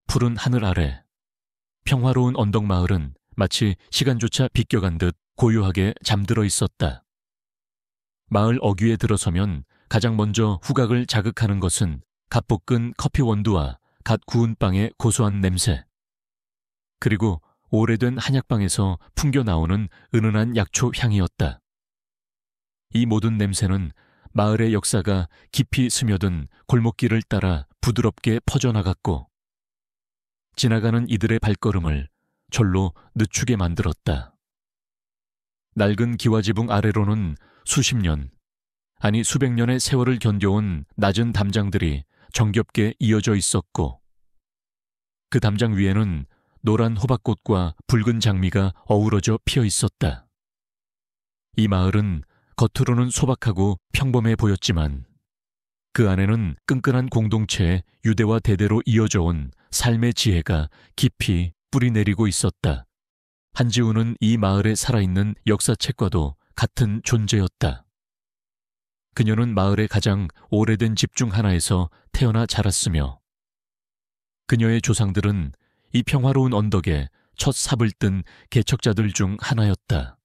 푸른 하늘 아래 평화로운 언덕 마을은 마치 시간조차 비껴간 듯 고요하게 잠들어 있었다. 마을 어귀에 들어서면 가장 먼저 후각을 자극하는 것은 갓 볶은 커피 원두와 갓 구운 빵의 고소한 냄새, 그리고 오래된 한약방에서 풍겨 나오는 은은한 약초 향이었다. 이 모든 냄새는 마을의 역사가 깊이 스며든 골목길을 따라 부드럽게 퍼져나갔고, 지나가는 이들의 발걸음을 절로 늦추게 만들었다. 낡은 기와지붕 아래로는 수십 년, 아니 수백 년의 세월을 견뎌온 낮은 담장들이 정겹게 이어져 있었고, 그 담장 위에는 노란 호박꽃과 붉은 장미가 어우러져 피어 있었다. 이 마을은 겉으로는 소박하고 평범해 보였지만 그 안에는 끈끈한 공동체의 유대와 대대로 이어져 온 삶의 지혜가 깊이 뿌리내리고 있었다. 한지우는 이 마을에 살아있는 역사책과도 같은 존재였다. 그녀는 마을의 가장 오래된 집 중 하나에서 태어나 자랐으며, 그녀의 조상들은 이 평화로운 언덕에 첫 삽을 뜬 개척자들 중 하나였다.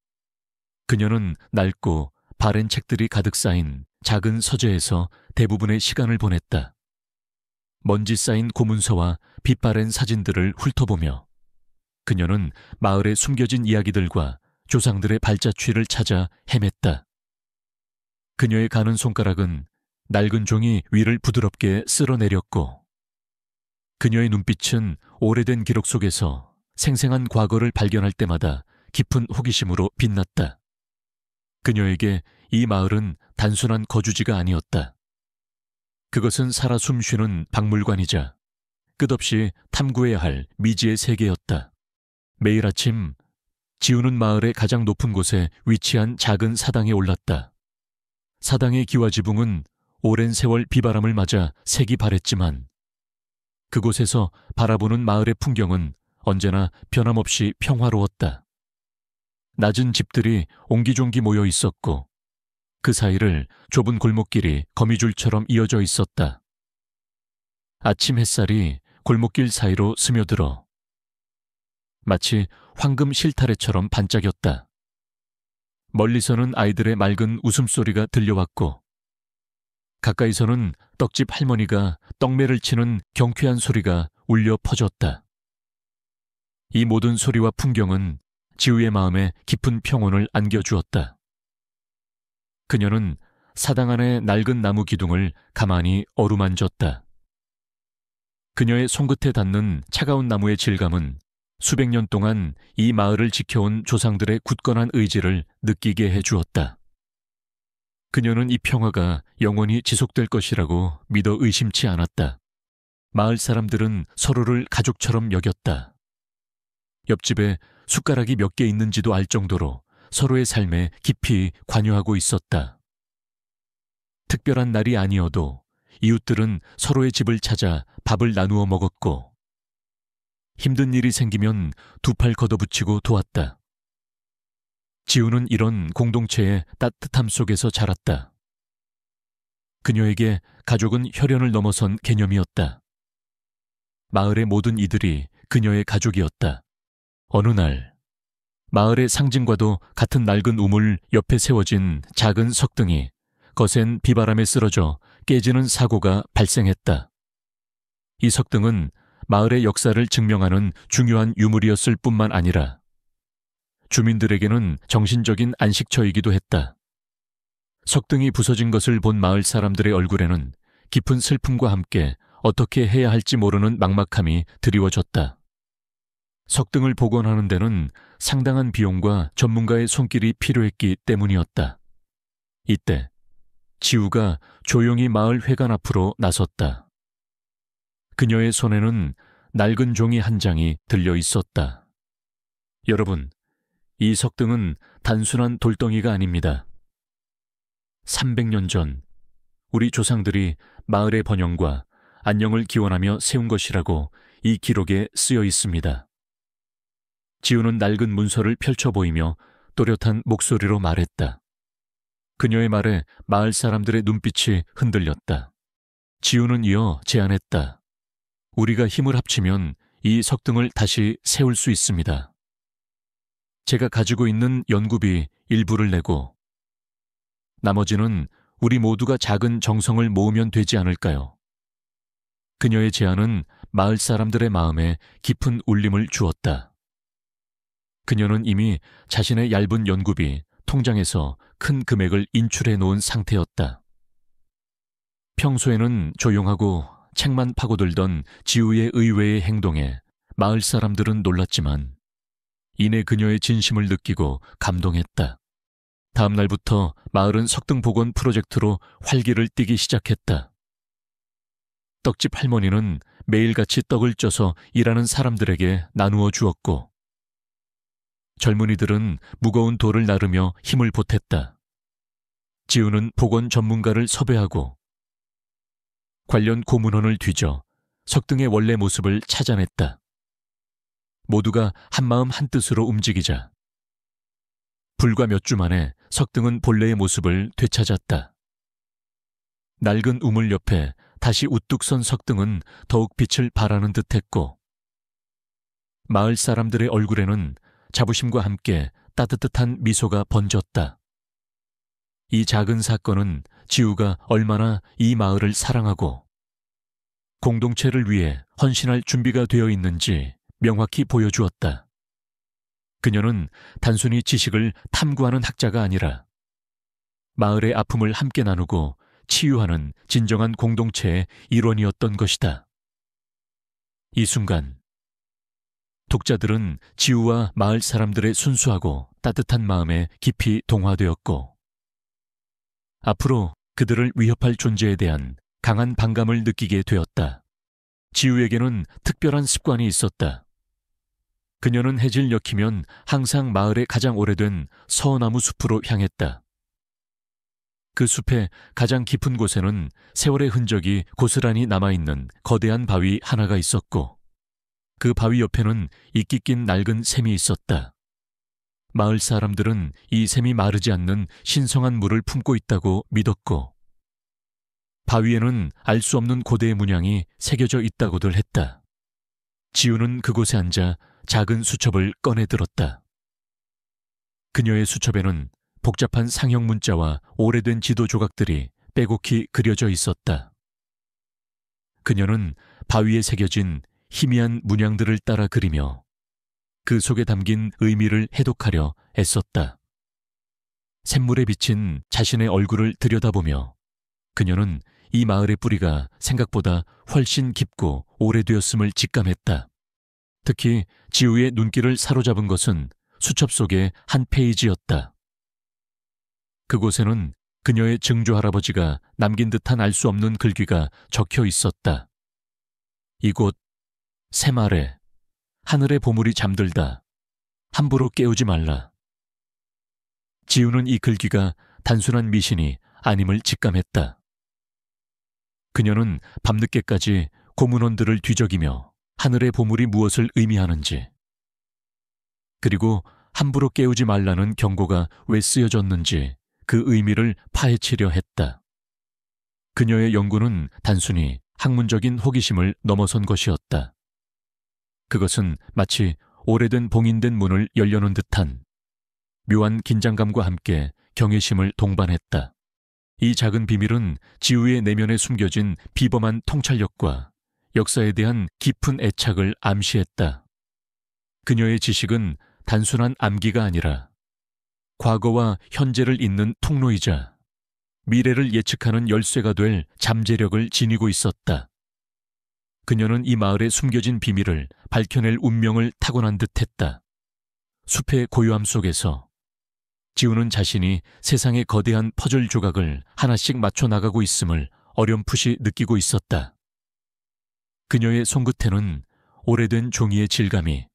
그녀는 낡고 바랜 책들이 가득 쌓인 작은 서재에서 대부분의 시간을 보냈다. 먼지 쌓인 고문서와 빛바랜 사진들을 훑어보며 그녀는 마을에 숨겨진 이야기들과 조상들의 발자취를 찾아 헤맸다. 그녀의 가는 손가락은 낡은 종이 위를 부드럽게 쓸어내렸고, 그녀의 눈빛은 오래된 기록 속에서 생생한 과거를 발견할 때마다 깊은 호기심으로 빛났다. 그녀에게 이 마을은 단순한 거주지가 아니었다. 그것은 살아 숨쉬는 박물관이자 끝없이 탐구해야 할 미지의 세계였다. 매일 아침 지우는 마을의 가장 높은 곳에 위치한 작은 사당에 올랐다. 사당의 기와지붕은 오랜 세월 비바람을 맞아 색이 바랬지만 그곳에서 바라보는 마을의 풍경은 언제나 변함없이 평화로웠다. 낮은 집들이 옹기종기 모여 있었고 그 사이를 좁은 골목길이 거미줄처럼 이어져 있었다. 아침 햇살이 골목길 사이로 스며들어 마치 황금 실타래처럼 반짝였다. 멀리서는 아이들의 맑은 웃음소리가 들려왔고, 가까이서는 떡집 할머니가 떡매를 치는 경쾌한 소리가 울려 퍼졌다. 이 모든 소리와 풍경은 지우의 마음에 깊은 평온을 안겨주었다. 그녀는 사당 안의 낡은 나무 기둥을 가만히 어루만졌다. 그녀의 손끝에 닿는 차가운 나무의 질감은 수백 년 동안 이 마을을 지켜온 조상들의 굳건한 의지를 느끼게 해주었다. 그녀는 이 평화가 영원히 지속될 것이라고 믿어 의심치 않았다. 마을 사람들은 서로를 가족처럼 여겼다. 옆집에 숟가락이 몇 개 있는지도 알 정도로 서로의 삶에 깊이 관여하고 있었다. 특별한 날이 아니어도 이웃들은 서로의 집을 찾아 밥을 나누어 먹었고, 힘든 일이 생기면 두 팔 걷어붙이고 도왔다. 지우는 이런 공동체의 따뜻함 속에서 자랐다. 그녀에게 가족은 혈연을 넘어선 개념이었다. 마을의 모든 이들이 그녀의 가족이었다. 어느 날, 마을의 상징과도 같은 낡은 우물 옆에 세워진 작은 석등이 거센 비바람에 쓰러져 깨지는 사고가 발생했다. 이 석등은 마을의 역사를 증명하는 중요한 유물이었을 뿐만 아니라 주민들에게는 정신적인 안식처이기도 했다. 석등이 부서진 것을 본 마을 사람들의 얼굴에는 깊은 슬픔과 함께 어떻게 해야 할지 모르는 막막함이 드리워졌다. 석등을 복원하는 데는 상당한 비용과 전문가의 손길이 필요했기 때문이었다. 이때 지우가 조용히 마을 회관 앞으로 나섰다. 그녀의 손에는 낡은 종이 한 장이 들려 있었다. 여러분, 이 석등은 단순한 돌덩이가 아닙니다. 300년 전 우리 조상들이 마을의 번영과 안녕을 기원하며 세운 것이라고 이 기록에 쓰여 있습니다. 지우는 낡은 문서를 펼쳐 보이며 또렷한 목소리로 말했다. 그녀의 말에 마을 사람들의 눈빛이 흔들렸다. 지우는 이어 제안했다. 우리가 힘을 합치면 이 석등을 다시 세울 수 있습니다. 제가 가지고 있는 연구비 일부를 내고 나머지는 우리 모두가 작은 정성을 모으면 되지 않을까요? 그녀의 제안은 마을 사람들의 마음에 깊은 울림을 주었다. 그녀는 이미 자신의 얇은 연구비 통장에서 큰 금액을 인출해 놓은 상태였다. 평소에는 조용하고 책만 파고들던 지우의 의외의 행동에 마을 사람들은 놀랐지만 이내 그녀의 진심을 느끼고 감동했다. 다음 날부터 마을은 석등 복원 프로젝트로 활기를 띠기 시작했다. 떡집 할머니는 매일같이 떡을 쪄서 일하는 사람들에게 나누어 주었고 젊은이들은 무거운 돌을 나르며 힘을 보탰다. 지우는 복원 전문가를 섭외하고 관련 고문원을 뒤져 석등의 원래 모습을 찾아냈다. 모두가 한마음 한뜻으로 움직이자 불과 몇 주 만에 석등은 본래의 모습을 되찾았다. 낡은 우물 옆에 다시 우뚝 선 석등은 더욱 빛을 발하는 듯했고 마을 사람들의 얼굴에는 자부심과 함께 따뜻한 미소가 번졌다. 이 작은 사건은 지우가 얼마나 이 마을을 사랑하고 공동체를 위해 헌신할 준비가 되어 있는지 명확히 보여주었다. 그녀는 단순히 지식을 탐구하는 학자가 아니라 마을의 아픔을 함께 나누고 치유하는 진정한 공동체의 일원이었던 것이다. 이 순간 독자들은 지우와 마을 사람들의 순수하고 따뜻한 마음에 깊이 동화되었고 앞으로 그들을 위협할 존재에 대한 강한 반감을 느끼게 되었다. 지우에게는 특별한 습관이 있었다. 그녀는 해질 역이면 항상 마을의 가장 오래된 서나무 숲으로 향했다. 그 숲의 가장 깊은 곳에는 세월의 흔적이 고스란히 남아있는 거대한 바위 하나가 있었고 그 바위 옆에는 이끼 낀 낡은 샘이 있었다. 마을 사람들은 이 샘이 마르지 않는 신성한 물을 품고 있다고 믿었고 바위에는 알 수 없는 고대의 문양이 새겨져 있다고들 했다. 지우는 그곳에 앉아 작은 수첩을 꺼내 들었다. 그녀의 수첩에는 복잡한 상형 문자와 오래된 지도 조각들이 빼곡히 그려져 있었다. 그녀는 바위에 새겨진 희미한 문양들을 따라 그리며 그 속에 담긴 의미를 해독하려 애썼다. 샘물에 비친 자신의 얼굴을 들여다보며 그녀는 이 마을의 뿌리가 생각보다 훨씬 깊고 오래되었음을 직감했다. 특히 지우의 눈길을 사로잡은 것은 수첩 속의 한 페이지였다. 그곳에는 그녀의 증조 할아버지가 남긴 듯한 알 수 없는 글귀가 적혀 있었다. 이곳 샘 아래 하늘의 보물이 잠들다. 함부로 깨우지 말라. 지우는 이 글귀가 단순한 미신이 아님을 직감했다. 그녀는 밤늦게까지 고문원들을 뒤적이며 하늘의 보물이 무엇을 의미하는지 그리고 함부로 깨우지 말라는 경고가 왜 쓰여졌는지 그 의미를 파헤치려 했다. 그녀의 연구는 단순히 학문적인 호기심을 넘어선 것이었다. 그것은 마치 오래된 봉인된 문을 열려놓은 듯한 묘한 긴장감과 함께 경외심을 동반했다. 이 작은 비밀은 지우의 내면에 숨겨진 비범한 통찰력과 역사에 대한 깊은 애착을 암시했다. 그녀의 지식은 단순한 암기가 아니라 과거와 현재를 잇는 통로이자 미래를 예측하는 열쇠가 될 잠재력을 지니고 있었다. 그녀는 이 마을에 숨겨진 비밀을 밝혀낼 운명을 타고난 듯했다. 숲의 고요함 속에서 지우는 자신이 세상의 거대한 퍼즐 조각을 하나씩 맞춰 나가고 있음을 어렴풋이 느끼고 있었다. 그녀의 손끝에는 오래된 종이의 질감이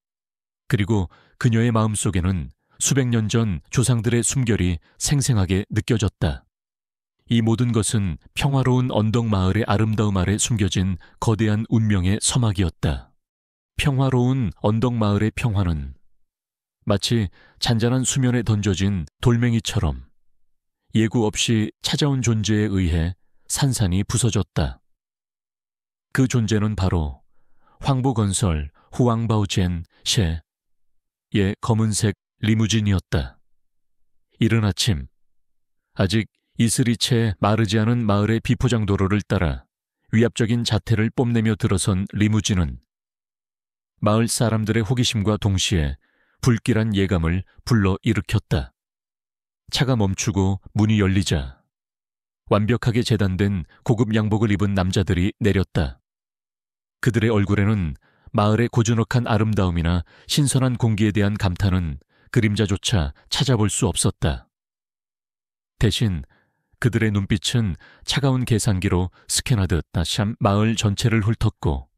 그리고 그녀의 마음속에는 수백 년 전 조상들의 숨결이 생생하게 느껴졌다. 이 모든 것은 평화로운 언덕 마을의 아름다움 아래 숨겨진 거대한 운명의 서막이었다. 평화로운 언덕 마을의 평화는 마치 잔잔한 수면에 던져진 돌멩이처럼 예고 없이 찾아온 존재에 의해 산산이 부서졌다. 그 존재는 바로 황보건설 후왕바오젠 셰의 검은색 리무진이었다. 이른 아침, 아직 이슬이 채 마르지 않은 마을의 비포장 도로를 따라 위압적인 자태를 뽐내며 들어선 리무진은 마을 사람들의 호기심과 동시에 불길한 예감을 불러일으켰다. 차가 멈추고 문이 열리자 완벽하게 재단된 고급 양복을 입은 남자들이 내렸다. 그들의 얼굴에는 마을의 고즈넉한 아름다움이나 신선한 공기에 대한 감탄은 그림자조차 찾아볼 수 없었다. 대신 그들의 눈빛은 차가운 계산기로 스캔하듯 나샴 마을 전체를 훑었고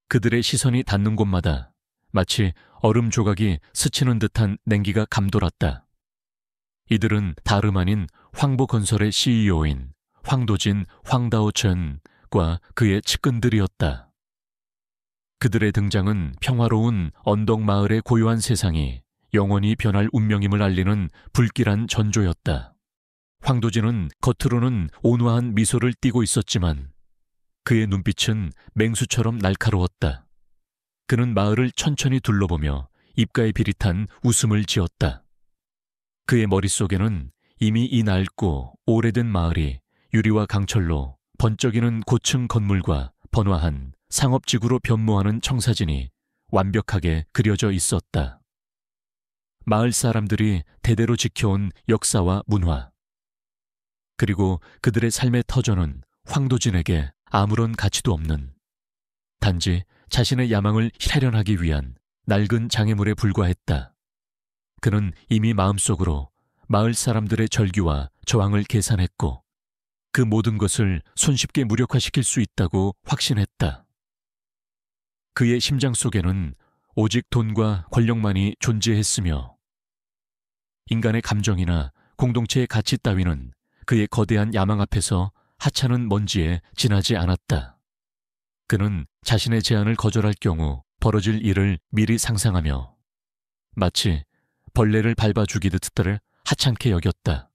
그들의 시선이 닿는 곳마다 마치 얼음 조각이 스치는 듯한 냉기가 감돌았다. 이들은 다름 아닌 황보건설의 CEO인 황도진 황다오천과 그의 측근들이었다. 그들의 등장은 평화로운 언덕 마을의 고요한 세상이 영원히 변할 운명임을 알리는 불길한 전조였다. 황도진은 겉으로는 온화한 미소를 띠고 있었지만 그의 눈빛은 맹수처럼 날카로웠다. 그는 마을을 천천히 둘러보며 입가에 비릿한 웃음을 지었다. 그의 머릿속에는 이미 이 낡고 오래된 마을이 유리와 강철로 번쩍이는 고층 건물과 번화한 상업지구로 변모하는 청사진이 완벽하게 그려져 있었다. 마을 사람들이 대대로 지켜온 역사와 문화, 그리고 그들의 삶의 터전은 황도진에게 아무런 가치도 없는 단지 자신의 야망을 실현하기 위한 낡은 장애물에 불과했다. 그는 이미 마음속으로 마을 사람들의 절규와 저항을 계산했고 그 모든 것을 손쉽게 무력화시킬 수 있다고 확신했다. 그의 심장 속에는 오직 돈과 권력만이 존재했으며 인간의 감정이나 공동체의 가치 따위는 그의 거대한 야망 앞에서 하찮은 먼지에 지나지 않았다. 그는 자신의 제안을 거절할 경우 벌어질 일을 미리 상상하며 마치 벌레를 밟아 죽이듯 그들을 하찮게 여겼다.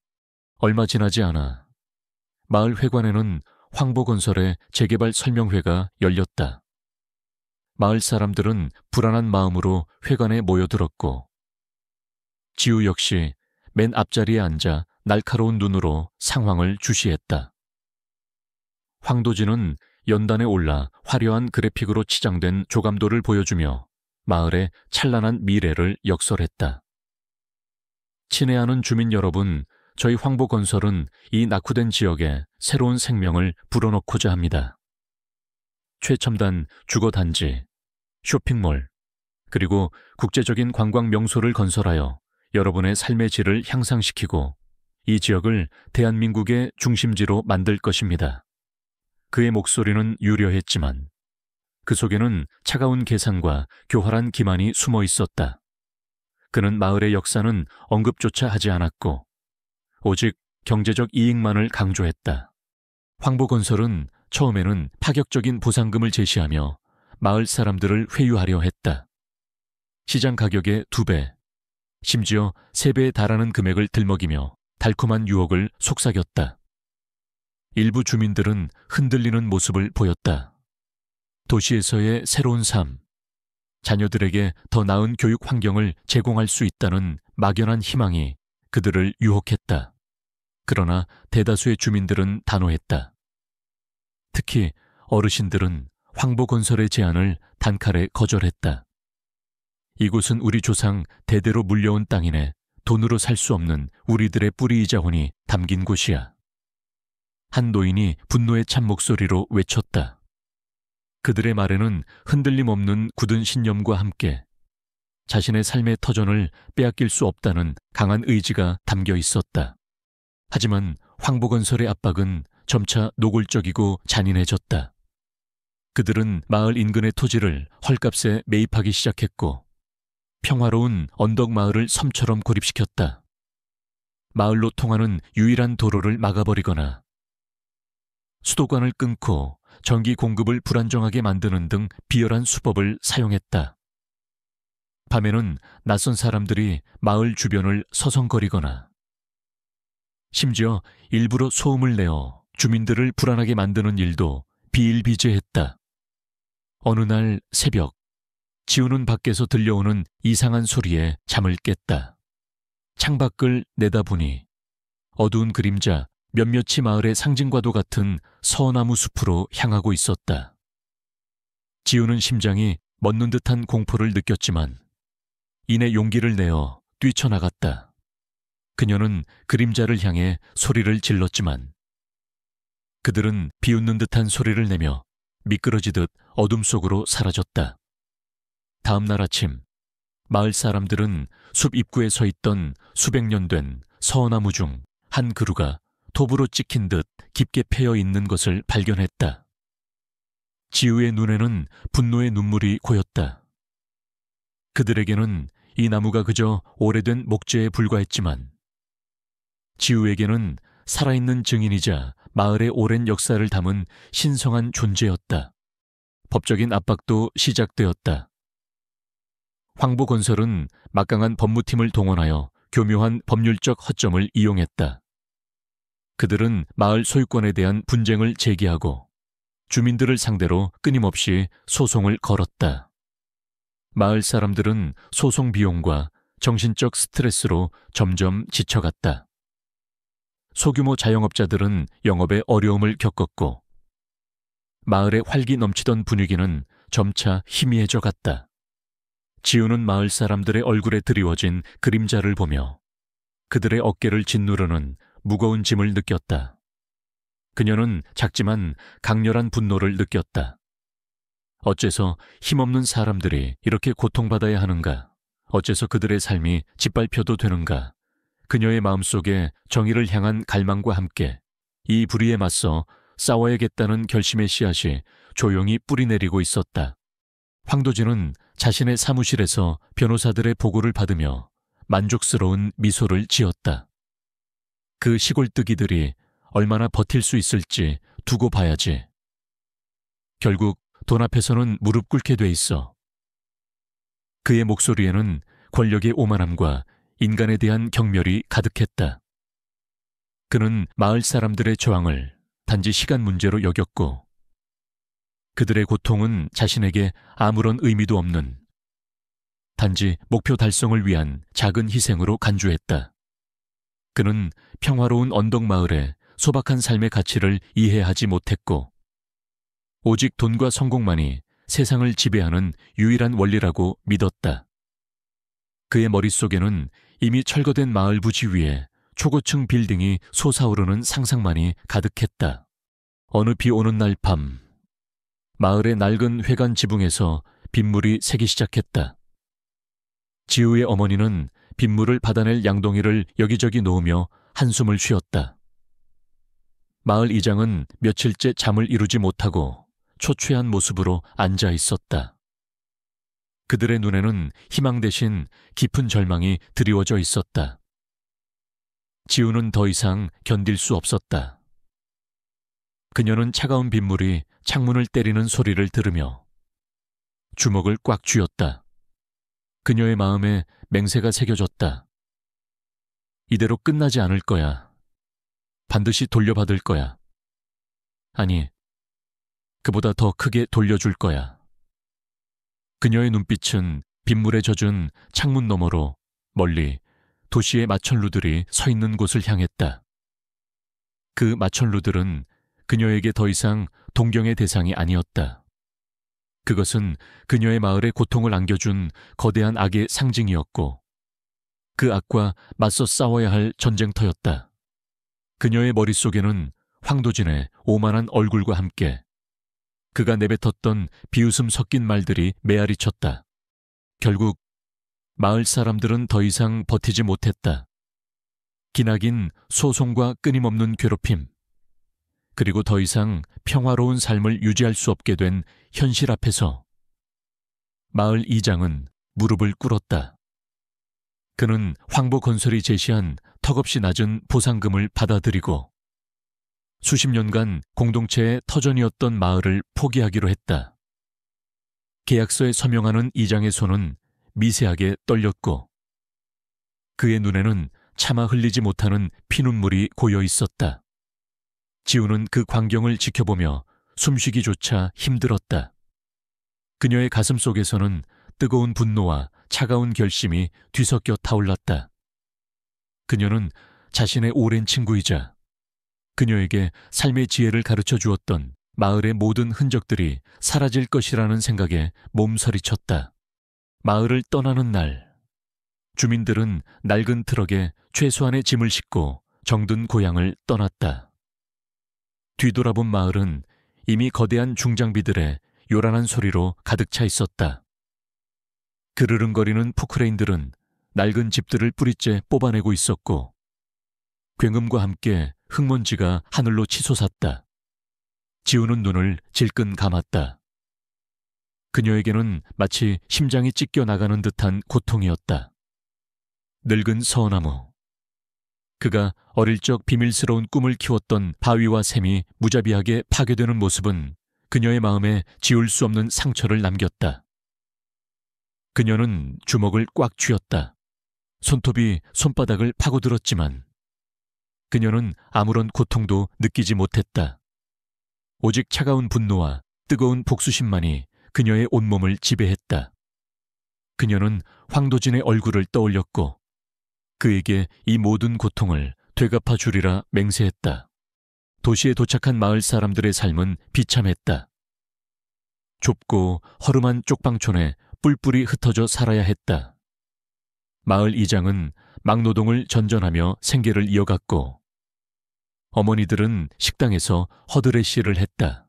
얼마 지나지 않아 마을 회관에는 황보건설의 재개발 설명회가 열렸다. 마을 사람들은 불안한 마음으로 회관에 모여들었고 지우 역시 맨 앞자리에 앉아 날카로운 눈으로 상황을 주시했다. 황도진은 연단에 올라 화려한 그래픽으로 치장된 조감도를 보여주며 마을의 찬란한 미래를 역설했다. 친애하는 주민 여러분, 저희 황보건설은 이 낙후된 지역에 새로운 생명을 불어넣고자 합니다. 최첨단 주거단지, 쇼핑몰, 그리고 국제적인 관광 명소를 건설하여 여러분의 삶의 질을 향상시키고 이 지역을 대한민국의 중심지로 만들 것입니다. 그의 목소리는 유려했지만 그 속에는 차가운 계산과 교활한 기만이 숨어 있었다. 그는 마을의 역사는 언급조차 하지 않았고 오직 경제적 이익만을 강조했다. 황보건설은 처음에는 파격적인 보상금을 제시하며 마을 사람들을 회유하려 했다. 시장 가격의 2배, 심지어 3배에 달하는 금액을 들먹이며 달콤한 유혹을 속삭였다. 일부 주민들은 흔들리는 모습을 보였다. 도시에서의 새로운 삶, 자녀들에게 더 나은 교육 환경을 제공할 수 있다는 막연한 희망이 그들을 유혹했다. 그러나 대다수의 주민들은 단호했다. 특히 어르신들은 황보건설의 제안을 단칼에 거절했다. 이곳은 우리 조상 대대로 물려온 땅이네 돈으로 살 수 없는 우리들의 뿌리이자 혼이 담긴 곳이야. 한 노인이 분노에 찬 목소리로 외쳤다. 그들의 말에는 흔들림 없는 굳은 신념과 함께 자신의 삶의 터전을 빼앗길 수 없다는 강한 의지가 담겨 있었다. 하지만 황보건설의 압박은 점차 노골적이고 잔인해졌다. 그들은 마을 인근의 토지를 헐값에 매입하기 시작했고 평화로운 언덕 마을을 섬처럼 고립시켰다. 마을로 통하는 유일한 도로를 막아버리거나 수도관을 끊고 전기 공급을 불안정하게 만드는 등 비열한 수법을 사용했다. 밤에는 낯선 사람들이 마을 주변을 서성거리거나 심지어 일부러 소음을 내어 주민들을 불안하게 만드는 일도 비일비재했다. 어느 날 새벽, 지우는 밖에서 들려오는 이상한 소리에 잠을 깼다. 창밖을 내다보니 어두운 그림자 몇몇이 마을의 상징과도 같은 서나무 숲으로 향하고 있었다. 지우는 심장이 멎는 듯한 공포를 느꼈지만 이내 용기를 내어 뛰쳐나갔다. 그녀는 그림자를 향해 소리를 질렀지만 그들은 비웃는 듯한 소리를 내며 미끄러지듯 어둠 속으로 사라졌다. 다음 날 아침, 마을 사람들은 숲 입구에 서 있던 수백 년 된 서나무 중 한 그루가 톱으로 찍힌 듯 깊게 패여 있는 것을 발견했다. 지우의 눈에는 분노의 눈물이 고였다. 그들에게는 이 나무가 그저 오래된 목재에 불과했지만 지우에게는 살아있는 증인이자 마을의 오랜 역사를 담은 신성한 존재였다. 법적인 압박도 시작되었다. 황보건설은 막강한 법무팀을 동원하여 교묘한 법률적 허점을 이용했다. 그들은 마을 소유권에 대한 분쟁을 제기하고 주민들을 상대로 끊임없이 소송을 걸었다. 마을 사람들은 소송 비용과 정신적 스트레스로 점점 지쳐갔다. 소규모 자영업자들은 영업에 어려움을 겪었고 마을의 활기 넘치던 분위기는 점차 희미해져 갔다. 지우는 마을 사람들의 얼굴에 드리워진 그림자를 보며 그들의 어깨를 짓누르는 무거운 짐을 느꼈다. 그녀는 작지만 강렬한 분노를 느꼈다. 어째서 힘없는 사람들이 이렇게 고통받아야 하는가? 어째서 그들의 삶이 짓밟혀도 되는가? 그녀의 마음속에 정의를 향한 갈망과 함께 이 불의에 맞서 싸워야겠다는 결심의 씨앗이 조용히 뿌리내리고 있었다. 황도진은 자신의 사무실에서 변호사들의 보고를 받으며 만족스러운 미소를 지었다. 그 시골뜨기들이 얼마나 버틸 수 있을지 두고 봐야지. 결국 돈 앞에서는 무릎 꿇게 돼 있어. 그의 목소리에는 권력의 오만함과 인간에 대한 경멸이 가득했다. 그는 마을 사람들의 저항을 단지 시간 문제로 여겼고 그들의 고통은 자신에게 아무런 의미도 없는 단지 목표 달성을 위한 작은 희생으로 간주했다. 그는 평화로운 언덕마을의 소박한 삶의 가치를 이해하지 못했고 오직 돈과 성공만이 세상을 지배하는 유일한 원리라고 믿었다. 그의 머릿속에는 이미 철거된 마을 부지 위에 초고층 빌딩이 솟아오르는 상상만이 가득했다. 어느 비 오는 날 밤, 마을의 낡은 회관 지붕에서 빗물이 새기 시작했다. 지우의 어머니는 빗물을 받아낼 양동이를 여기저기 놓으며 한숨을 쉬었다. 마을 이장은 며칠째 잠을 이루지 못하고 초췌한 모습으로 앉아 있었다. 그들의 눈에는 희망 대신 깊은 절망이 드리워져 있었다. 지우는 더 이상 견딜 수 없었다. 그녀는 차가운 빗물이 창문을 때리는 소리를 들으며 주먹을 꽉 쥐었다. 그녀의 마음에 맹세가 새겨졌다. 이대로 끝나지 않을 거야. 반드시 돌려받을 거야. 아니, 그보다 더 크게 돌려줄 거야. 그녀의 눈빛은 빗물에 젖은 창문 너머로 멀리 도시의 마천루들이 서 있는 곳을 향했다. 그 마천루들은 그녀에게 더 이상 동경의 대상이 아니었다. 그것은 그녀의 마을에 고통을 안겨준 거대한 악의 상징이었고 그 악과 맞서 싸워야 할 전쟁터였다. 그녀의 머릿속에는 황도진의 오만한 얼굴과 함께 그가 내뱉었던 비웃음 섞인 말들이 메아리 쳤다. 결국 마을 사람들은 더 이상 버티지 못했다. 기나긴 소송과 끊임없는 괴롭힘, 그리고 더 이상 평화로운 삶을 유지할 수 없게 된 현실 앞에서 마을 이장은 무릎을 꿇었다. 그는 황보건설이 제시한 턱없이 낮은 보상금을 받아들이고 수십 년간 공동체의 터전이었던 마을을 포기하기로 했다. 계약서에 서명하는 이장의 손은 미세하게 떨렸고 그의 눈에는 차마 흘리지 못하는 피눈물이 고여 있었다. 지우는 그 광경을 지켜보며 숨쉬기조차 힘들었다. 그녀의 가슴 속에서는 뜨거운 분노와 차가운 결심이 뒤섞여 타올랐다. 그녀는 자신의 오랜 친구이자 그녀에게 삶의 지혜를 가르쳐 주었던 마을의 모든 흔적들이 사라질 것이라는 생각에 몸서리쳤다. 마을을 떠나는 날, 주민들은 낡은 트럭에 최소한의 짐을 싣고 정든 고향을 떠났다. 뒤돌아본 마을은 이미 거대한 중장비들의 요란한 소리로 가득 차 있었다. 그르릉거리는 포크레인들은 낡은 집들을 뿌리째 뽑아내고 있었고 굉음과 함께 흙먼지가 하늘로 치솟았다. 지우는 눈을 질끈 감았다. 그녀에게는 마치 심장이 찢겨 나가는 듯한 고통이었다. 늙은 서나무. 그가 어릴 적 비밀스러운 꿈을 키웠던 바위와 샘이 무자비하게 파괴되는 모습은 그녀의 마음에 지울 수 없는 상처를 남겼다. 그녀는 주먹을 꽉 쥐었다. 손톱이 손바닥을 파고들었지만 그녀는 아무런 고통도 느끼지 못했다. 오직 차가운 분노와 뜨거운 복수심만이 그녀의 온몸을 지배했다. 그녀는 황도진의 얼굴을 떠올렸고 그에게 이 모든 고통을 되갚아 주리라 맹세했다. 도시에 도착한 마을 사람들의 삶은 비참했다. 좁고 허름한 쪽방촌에 뿔뿔이 흩어져 살아야 했다. 마을 이장은 막노동을 전전하며 생계를 이어갔고 어머니들은 식당에서 허드레시를 했다.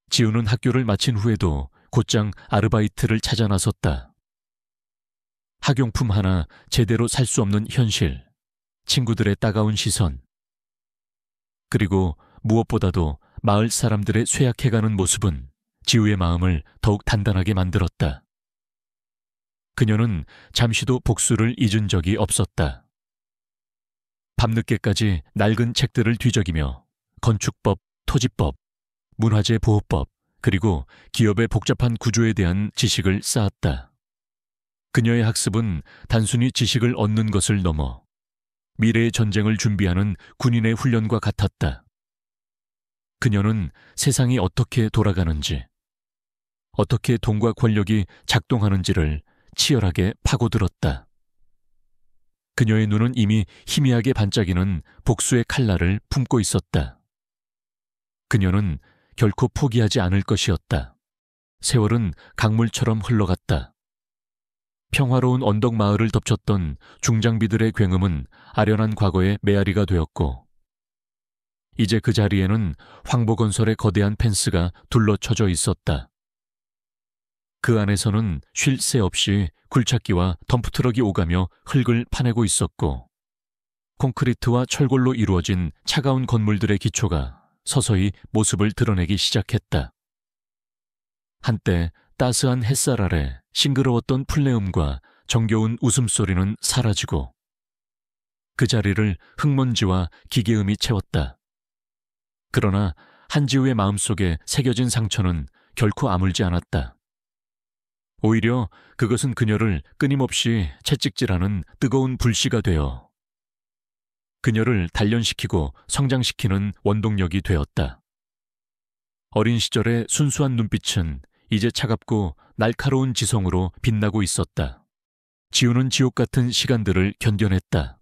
지우는 학교를 마친 후에도 곧장 아르바이트를 찾아 나섰다. 학용품 하나 제대로 살 수 없는 현실, 친구들의 따가운 시선, 그리고 무엇보다도 마을 사람들의 쇠약해가는 모습은 지우의 마음을 더욱 단단하게 만들었다. 그녀는 잠시도 복수를 잊은 적이 없었다. 밤늦게까지 낡은 책들을 뒤적이며 건축법, 토지법, 문화재 보호법, 그리고 기업의 복잡한 구조에 대한 지식을 쌓았다. 그녀의 학습은 단순히 지식을 얻는 것을 넘어 미래의 전쟁을 준비하는 군인의 훈련과 같았다. 그녀는 세상이 어떻게 돌아가는지, 어떻게 돈과 권력이 작동하는지를 치열하게 파고들었다. 그녀의 눈은 이미 희미하게 반짝이는 복수의 칼날을 품고 있었다. 그녀는 결코 포기하지 않을 것이었다. 세월은 강물처럼 흘러갔다. 평화로운 언덕 마을을 덮쳤던 중장비들의 굉음은 아련한 과거의 메아리가 되었고 이제 그 자리에는 황보건설의 거대한 펜스가 둘러쳐져 있었다. 그 안에서는 쉴 새 없이 굴착기와 덤프트럭이 오가며 흙을 파내고 있었고 콘크리트와 철골로 이루어진 차가운 건물들의 기초가 서서히 모습을 드러내기 시작했다. 한때 따스한 햇살 아래 싱그러웠던 풀내음과 정겨운 웃음소리는 사라지고 그 자리를 흙먼지와 기계음이 채웠다. 그러나 한지우의 마음속에 새겨진 상처는 결코 아물지 않았다. 오히려 그것은 그녀를 끊임없이 채찍질하는 뜨거운 불씨가 되어 그녀를 단련시키고 성장시키는 원동력이 되었다. 어린 시절의 순수한 눈빛은 이제 차갑고 날카로운 지성으로 빛나고 있었다. 지우는 지옥 같은 시간들을 견뎌냈다.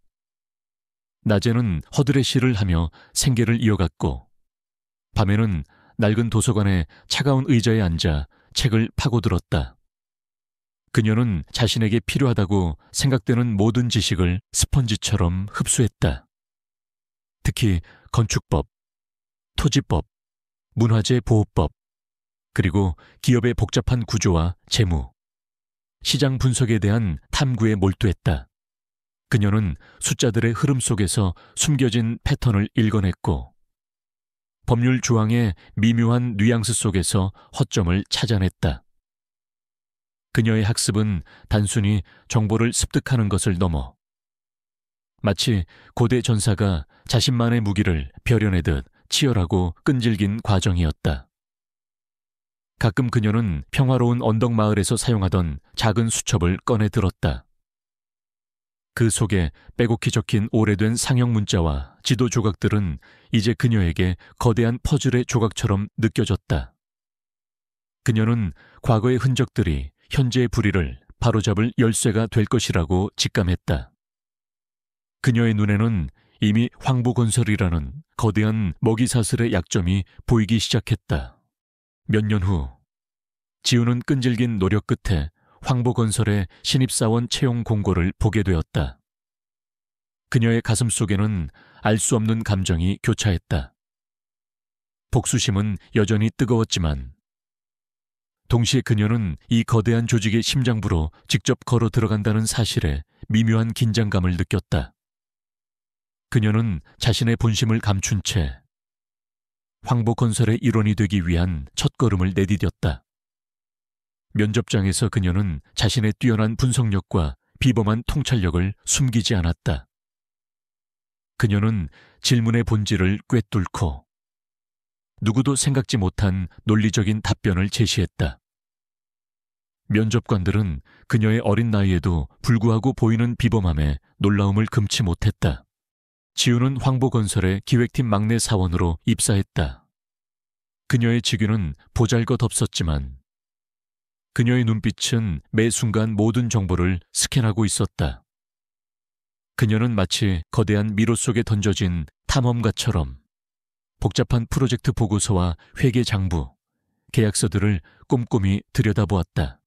낮에는 허드레시를 하며 생계를 이어갔고 밤에는 낡은 도서관의 차가운 의자에 앉아 책을 파고들었다. 그녀는 자신에게 필요하다고 생각되는 모든 지식을 스펀지처럼 흡수했다. 특히 건축법, 토지법, 문화재 보호법, 그리고 기업의 복잡한 구조와 재무, 시장 분석에 대한 탐구에 몰두했다. 그녀는 숫자들의 흐름 속에서 숨겨진 패턴을 읽어냈고 법률 조항의 미묘한 뉘앙스 속에서 허점을 찾아냈다. 그녀의 학습은 단순히 정보를 습득하는 것을 넘어 마치 고대 전사가 자신만의 무기를 벼려내듯 치열하고 끈질긴 과정이었다. 가끔 그녀는 평화로운 언덕 마을에서 사용하던 작은 수첩을 꺼내 들었다. 그 속에 빼곡히 적힌 오래된 상형 문자와 지도 조각들은 이제 그녀에게 거대한 퍼즐의 조각처럼 느껴졌다. 그녀는 과거의 흔적들이 현재의 불의를 바로잡을 열쇠가 될 것이라고 직감했다. 그녀의 눈에는 이미 황보건설이라는 거대한 먹이사슬의 약점이 보이기 시작했다. 몇 년 후, 지우는 끈질긴 노력 끝에 황보건설의 신입사원 채용 공고를 보게 되었다. 그녀의 가슴 속에는 알 수 없는 감정이 교차했다. 복수심은 여전히 뜨거웠지만 동시에 그녀는 이 거대한 조직의 심장부로 직접 걸어 들어간다는 사실에 미묘한 긴장감을 느꼈다. 그녀는 자신의 본심을 감춘 채 황보건설의 일원이 되기 위한 첫걸음을 내디뎠다. 면접장에서 그녀는 자신의 뛰어난 분석력과 비범한 통찰력을 숨기지 않았다. 그녀는 질문의 본질을 꿰뚫고 누구도 생각지 못한 논리적인 답변을 제시했다. 면접관들은 그녀의 어린 나이에도 불구하고 보이는 비범함에 놀라움을 금치 못했다. 지우는 황보건설의 기획팀 막내 사원으로 입사했다. 그녀의 직위는 보잘것없었지만 그녀의 눈빛은 매 순간 모든 정보를 스캔하고 있었다. 그녀는 마치 거대한 미로 속에 던져진 탐험가처럼 복잡한 프로젝트 보고서와 회계 장부, 계약서들을 꼼꼼히 들여다보았다.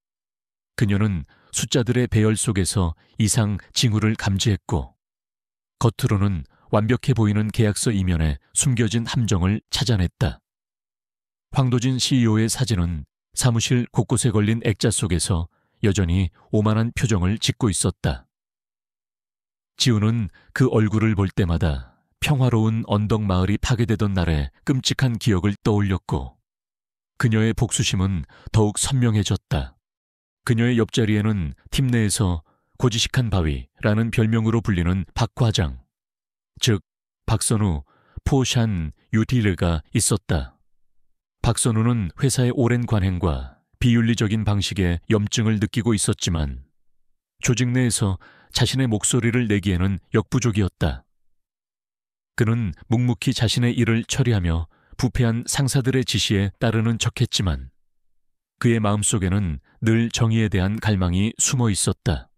그녀는 숫자들의 배열 속에서 이상 징후를 감지했고 겉으로는 완벽해 보이는 계약서 이면에 숨겨진 함정을 찾아냈다. 황도진 CEO의 사진은 사무실 곳곳에 걸린 액자 속에서 여전히 오만한 표정을 짓고 있었다. 지우는 그 얼굴을 볼 때마다 평화로운 언덕 마을이 파괴되던 날의 끔찍한 기억을 떠올렸고 그녀의 복수심은 더욱 선명해졌다. 그녀의 옆자리에는 팀 내에서 고지식한 바위라는 별명으로 불리는 박 과장, 즉 박선우 포샨 유틸르가 있었다. 박선우는 회사의 오랜 관행과 비윤리적인 방식에 염증을 느끼고 있었지만 조직 내에서 자신의 목소리를 내기에는 역부족이었다. 그는 묵묵히 자신의 일을 처리하며 부패한 상사들의 지시에 따르는 척했지만 그의 마음속에는 늘 정의에 대한 갈망이 숨어 있었다.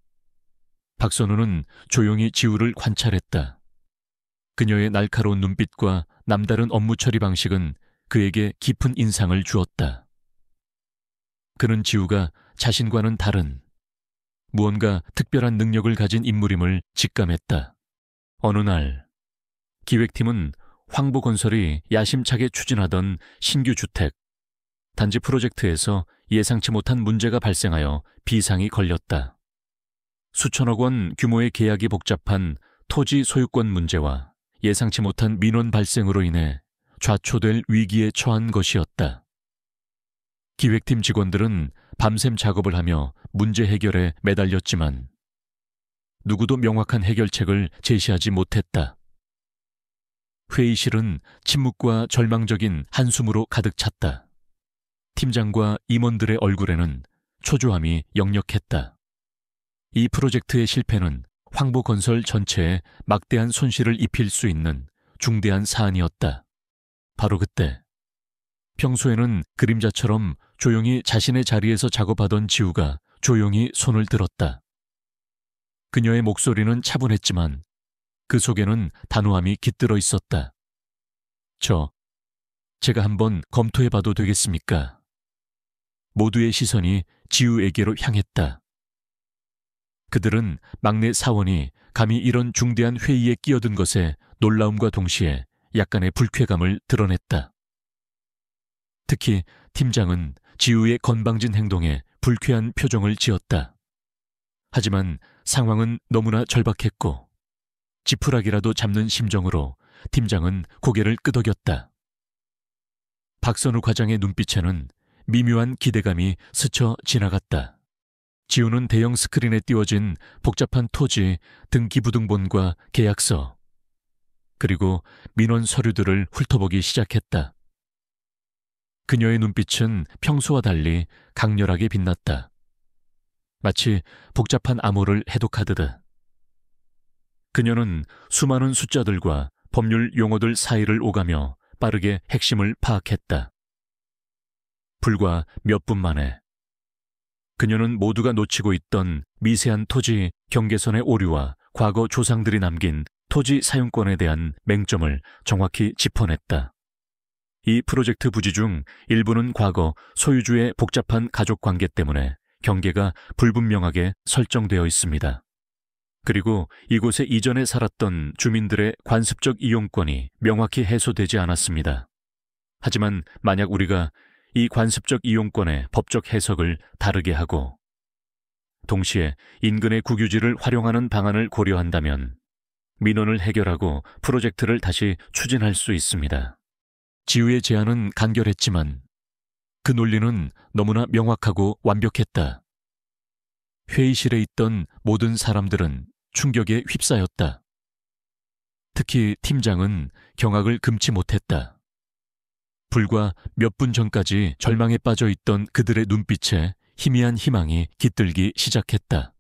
박선우는 조용히 지우를 관찰했다. 그녀의 날카로운 눈빛과 남다른 업무 처리 방식은 그에게 깊은 인상을 주었다. 그는 지우가 자신과는 다른 무언가 특별한 능력을 가진 인물임을 직감했다. 어느 날 기획팀은 황보건설이 야심차게 추진하던 신규 주택, 단지 프로젝트에서 예상치 못한 문제가 발생하여 비상이 걸렸다. 수천억 원 규모의 계약이 복잡한 토지 소유권 문제와 예상치 못한 민원 발생으로 인해 좌초될 위기에 처한 것이었다. 기획팀 직원들은 밤샘 작업을 하며 문제 해결에 매달렸지만 누구도 명확한 해결책을 제시하지 못했다. 회의실은 침묵과 절망적인 한숨으로 가득 찼다. 팀장과 임원들의 얼굴에는 초조함이 역력했다. 이 프로젝트의 실패는 황보건설 전체에 막대한 손실을 입힐 수 있는 중대한 사안이었다. 바로 그때 평소에는 그림자처럼 조용히 자신의 자리에서 작업하던 지우가 조용히 손을 들었다. 그녀의 목소리는 차분했지만 그 속에는 단호함이 깃들어 있었다. 제가 한번 검토해봐도 되겠습니까? 모두의 시선이 지우에게로 향했다. 그들은 막내 사원이 감히 이런 중대한 회의에 끼어든 것에 놀라움과 동시에 약간의 불쾌감을 드러냈다. 특히 팀장은 지우의 건방진 행동에 불쾌한 표정을 지었다. 하지만 상황은 너무나 절박했고 지푸라기라도 잡는 심정으로 팀장은 고개를 끄덕였다. 박선우 과장의 눈빛에는 미묘한 기대감이 스쳐 지나갔다. 지우는 대형 스크린에 띄워진 복잡한 토지 등기부등본과 계약서, 그리고 민원 서류들을 훑어보기 시작했다. 그녀의 눈빛은 평소와 달리 강렬하게 빛났다. 마치 복잡한 암호를 해독하듯. 그녀는 수많은 숫자들과 법률 용어들 사이를 오가며 빠르게 핵심을 파악했다. 불과 몇 분 만에 그녀는 모두가 놓치고 있던 미세한 토지 경계선의 오류와 과거 조상들이 남긴 토지 사용권에 대한 맹점을 정확히 짚어냈다. 이 프로젝트 부지 중 일부는 과거 소유주의 복잡한 가족 관계 때문에 경계가 불분명하게 설정되어 있습니다. 그리고 이곳에 이전에 살았던 주민들의 관습적 이용권이 명확히 해소되지 않았습니다. 하지만 만약 우리가 이 관습적 이용권의 법적 해석을 다르게 하고 동시에 인근의 국유지를 활용하는 방안을 고려한다면 민원을 해결하고 프로젝트를 다시 추진할 수 있습니다. 지우의 제안은 간결했지만 그 논리는 너무나 명확하고 완벽했다. 회의실에 있던 모든 사람들은 충격에 휩싸였다. 특히 팀장은 경악을 금치 못했다. 불과 몇 분 전까지 절망에 빠져 있던 그들의 눈빛에 희미한 희망이 깃들기 시작했다.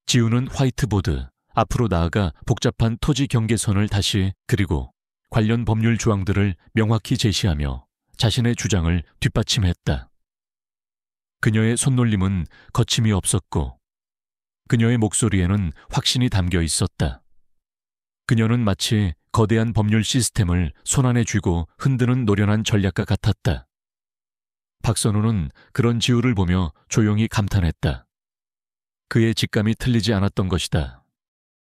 지우는 화이트보드, 앞으로 나아가 복잡한 토지 경계선을 다시 그리고 관련 법률 조항들을 명확히 제시하며 자신의 주장을 뒷받침했다. 그녀의 손놀림은 거침이 없었고 그녀의 목소리에는 확신이 담겨 있었다. 그녀는 마치 거대한 법률 시스템을 손안에 쥐고 흔드는 노련한 전략가 같았다. 박선우는 그런 지우를 보며 조용히 감탄했다. 그의 직감이 틀리지 않았던 것이다.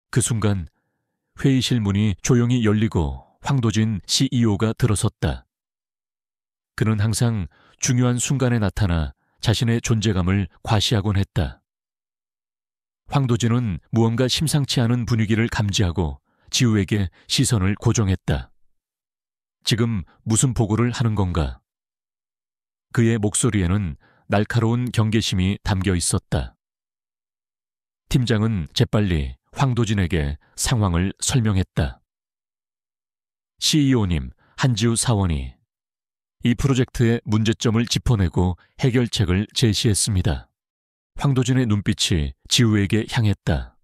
그 순간 회의실 문이 조용히 열리고 황도진 CEO가 들어섰다. 그는 항상 중요한 순간에 나타나 자신의 존재감을 과시하곤 했다. 황도진은 무언가 심상치 않은 분위기를 감지하고 지우에게 시선을 고정했다. 지금 무슨 보고를 하는 건가? 그의 목소리에는 날카로운 경계심이 담겨 있었다. 팀장은 재빨리 황도진에게 상황을 설명했다. CEO님, 한지우 사원이 이 프로젝트의 문제점을 짚어내고 해결책을 제시했습니다. 황도진의 눈빛이 지우에게 향했다.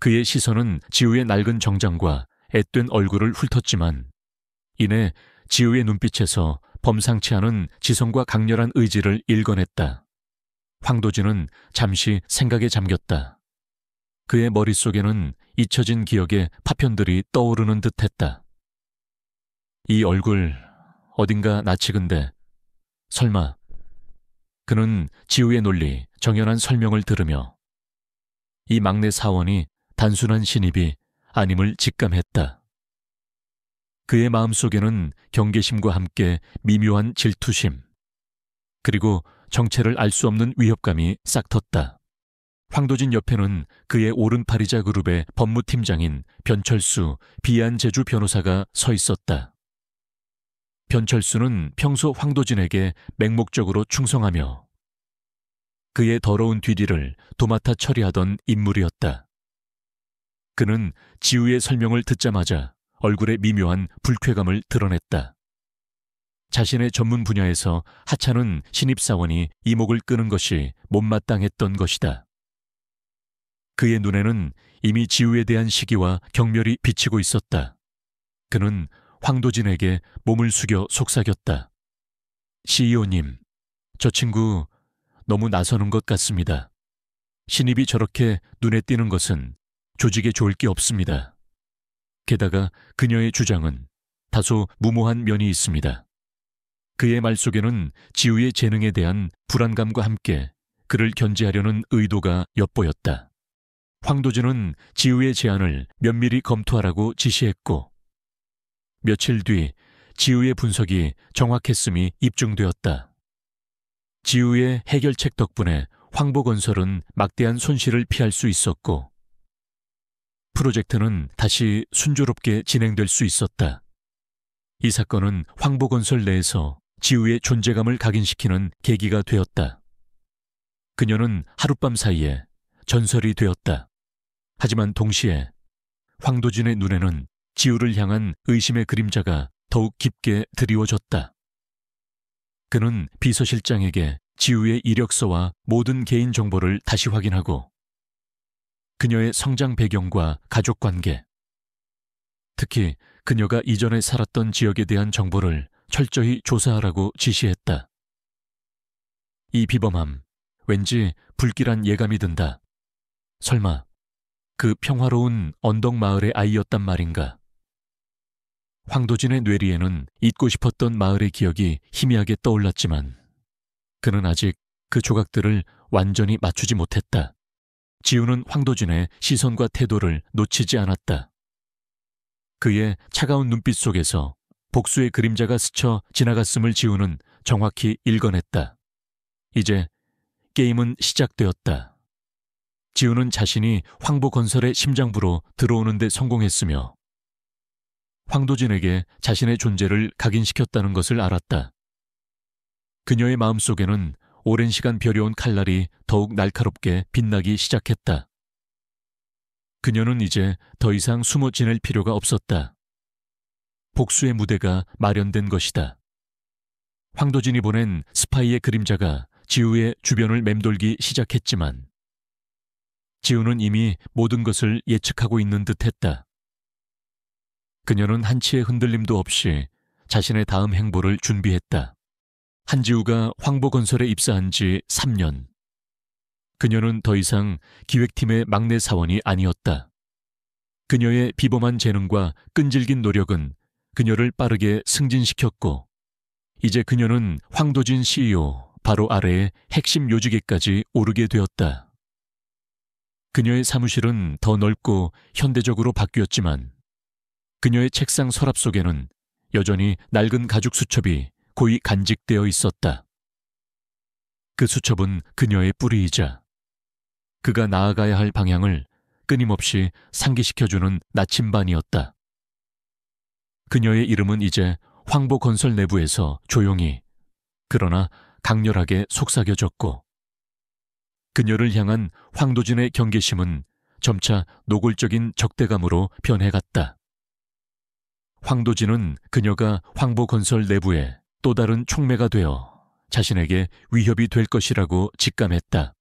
그의 시선은 지우의 낡은 정장과 앳된 얼굴을 훑었지만 이내 지우의 눈빛에서 범상치 않은 지성과 강렬한 의지를 읽어냈다. 황도진은 잠시 생각에 잠겼다. 그의 머릿속에는 잊혀진 기억의 파편들이 떠오르는 듯했다. 이 얼굴 어딘가 낯익은데 설마. 그는 지우의 논리, 정연한 설명을 들으며 이 막내 사원이 단순한 신입이 아님을 직감했다. 그의 마음속에는 경계심과 함께 미묘한 질투심, 그리고 정체를 알 수 없는 위협감이 싹텄다. 황도진 옆에는 그의 오른팔이자 그룹의 법무팀장인 변철수, 비안제주 변호사가 서 있었다. 변철수는 평소 황도진에게 맹목적으로 충성하며 그의 더러운 뒤뒤를 도맡아 처리하던 인물이었다. 그는 지우의 설명을 듣자마자 얼굴에 미묘한 불쾌감을 드러냈다. 자신의 전문 분야에서 하찮은 신입사원이 이목을 끄는 것이 못마땅했던 것이다. 그의 눈에는 이미 지우에 대한 시기와 경멸이 비치고 있었다. 그는 황도진에게 몸을 숙여 속삭였다. CEO님, 저 친구 너무 나서는 것 같습니다. 신입이 저렇게 눈에 띄는 것은 조직에 좋을 게 없습니다. 게다가 그녀의 주장은 다소 무모한 면이 있습니다. 그의 말 속에는 지우의 재능에 대한 불안감과 함께 그를 견제하려는 의도가 엿보였다. 황도진은 지우의 제안을 면밀히 검토하라고 지시했고 며칠 뒤 지우의 분석이 정확했음이 입증되었다. 지우의 해결책 덕분에 황보건설은 막대한 손실을 피할 수 있었고 프로젝트는 다시 순조롭게 진행될 수 있었다. 이 사건은 황보건설 내에서 지우의 존재감을 각인시키는 계기가 되었다. 그녀는 하룻밤 사이에 전설이 되었다. 하지만 동시에 황도진의 눈에는 지우를 향한 의심의 그림자가 더욱 깊게 드리워졌다. 그는 비서실장에게 지우의 이력서와 모든 개인 정보를 다시 확인하고 그녀의 성장 배경과 가족관계, 특히 그녀가 이전에 살았던 지역에 대한 정보를 철저히 조사하라고 지시했다. 이 비범함, 왠지 불길한 예감이 든다. 설마 그 평화로운 언덕 마을의 아이였단 말인가? 황도진의 뇌리에는 잊고 싶었던 마을의 기억이 희미하게 떠올랐지만 그는 아직 그 조각들을 완전히 맞추지 못했다. 지우는 황도진의 시선과 태도를 놓치지 않았다. 그의 차가운 눈빛 속에서 복수의 그림자가 스쳐 지나갔음을 지우는 정확히 읽어냈다. 이제 게임은 시작되었다. 지우는 자신이 황보건설의 심장부로 들어오는 데 성공했으며 황도진에게 자신의 존재를 각인시켰다는 것을 알았다. 그녀의 마음속에는 오랜 시간 벼려온 칼날이 더욱 날카롭게 빛나기 시작했다. 그녀는 이제 더 이상 숨어 지낼 필요가 없었다. 복수의 무대가 마련된 것이다. 황도진이 보낸 스파이의 그림자가 지우의 주변을 맴돌기 시작했지만 지우는 이미 모든 것을 예측하고 있는 듯했다. 그녀는 한치의 흔들림도 없이 자신의 다음 행보를 준비했다. 한지우가 황보건설에 입사한 지 3년. 그녀는 더 이상 기획팀의 막내 사원이 아니었다. 그녀의 비범한 재능과 끈질긴 노력은 그녀를 빠르게 승진시켰고 이제 그녀는 황도진 CEO 바로 아래의 핵심 요직에까지 오르게 되었다. 그녀의 사무실은 더 넓고 현대적으로 바뀌었지만 그녀의 책상 서랍 속에는 여전히 낡은 가죽 수첩이 고이 간직되어 있었다. 그 수첩은 그녀의 뿌리이자 그가 나아가야 할 방향을 끊임없이 상기시켜주는 나침반이었다. 그녀의 이름은 이제 황보건설 내부에서 조용히 그러나 강렬하게 속삭여졌고 그녀를 향한 황도진의 경계심은 점차 노골적인 적대감으로 변해갔다. 황도진은 그녀가 황보건설 내부에 또 다른 촉매가 되어 자신에게 위협이 될 것이라고 직감했다.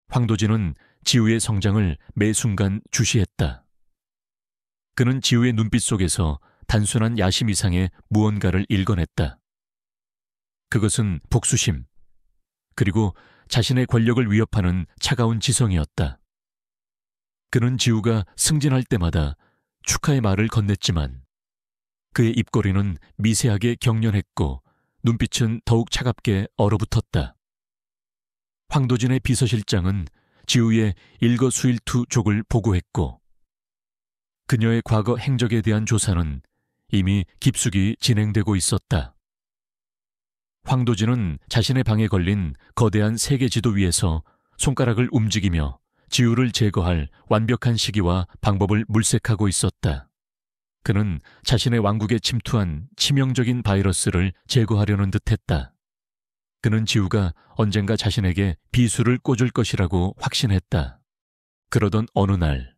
황도진은 지우의 성장을 매 순간 주시했다. 그는 지우의 눈빛 속에서 단순한 야심 이상의 무언가를 읽어냈다. 그것은 복수심, 그리고 자신의 권력을 위협하는 차가운 지성이었다. 그는 지우가 승진할 때마다 축하의 말을 건넸지만 그의 입꼬리는 미세하게 경련했고 눈빛은 더욱 차갑게 얼어붙었다. 황도진의 비서실장은 지우의 일거수일투족을 보고했고 그녀의 과거 행적에 대한 조사는 이미 깊숙이 진행되고 있었다. 황도진은 자신의 방에 걸린 거대한 세계 지도 위에서 손가락을 움직이며 지우를 제거할 완벽한 시기와 방법을 물색하고 있었다. 그는 자신의 왕국에 침투한 치명적인 바이러스를 제거하려는 듯했다. 그는 지우가 언젠가 자신에게 비수를 꽂을 것이라고 확신했다. 그러던 어느 날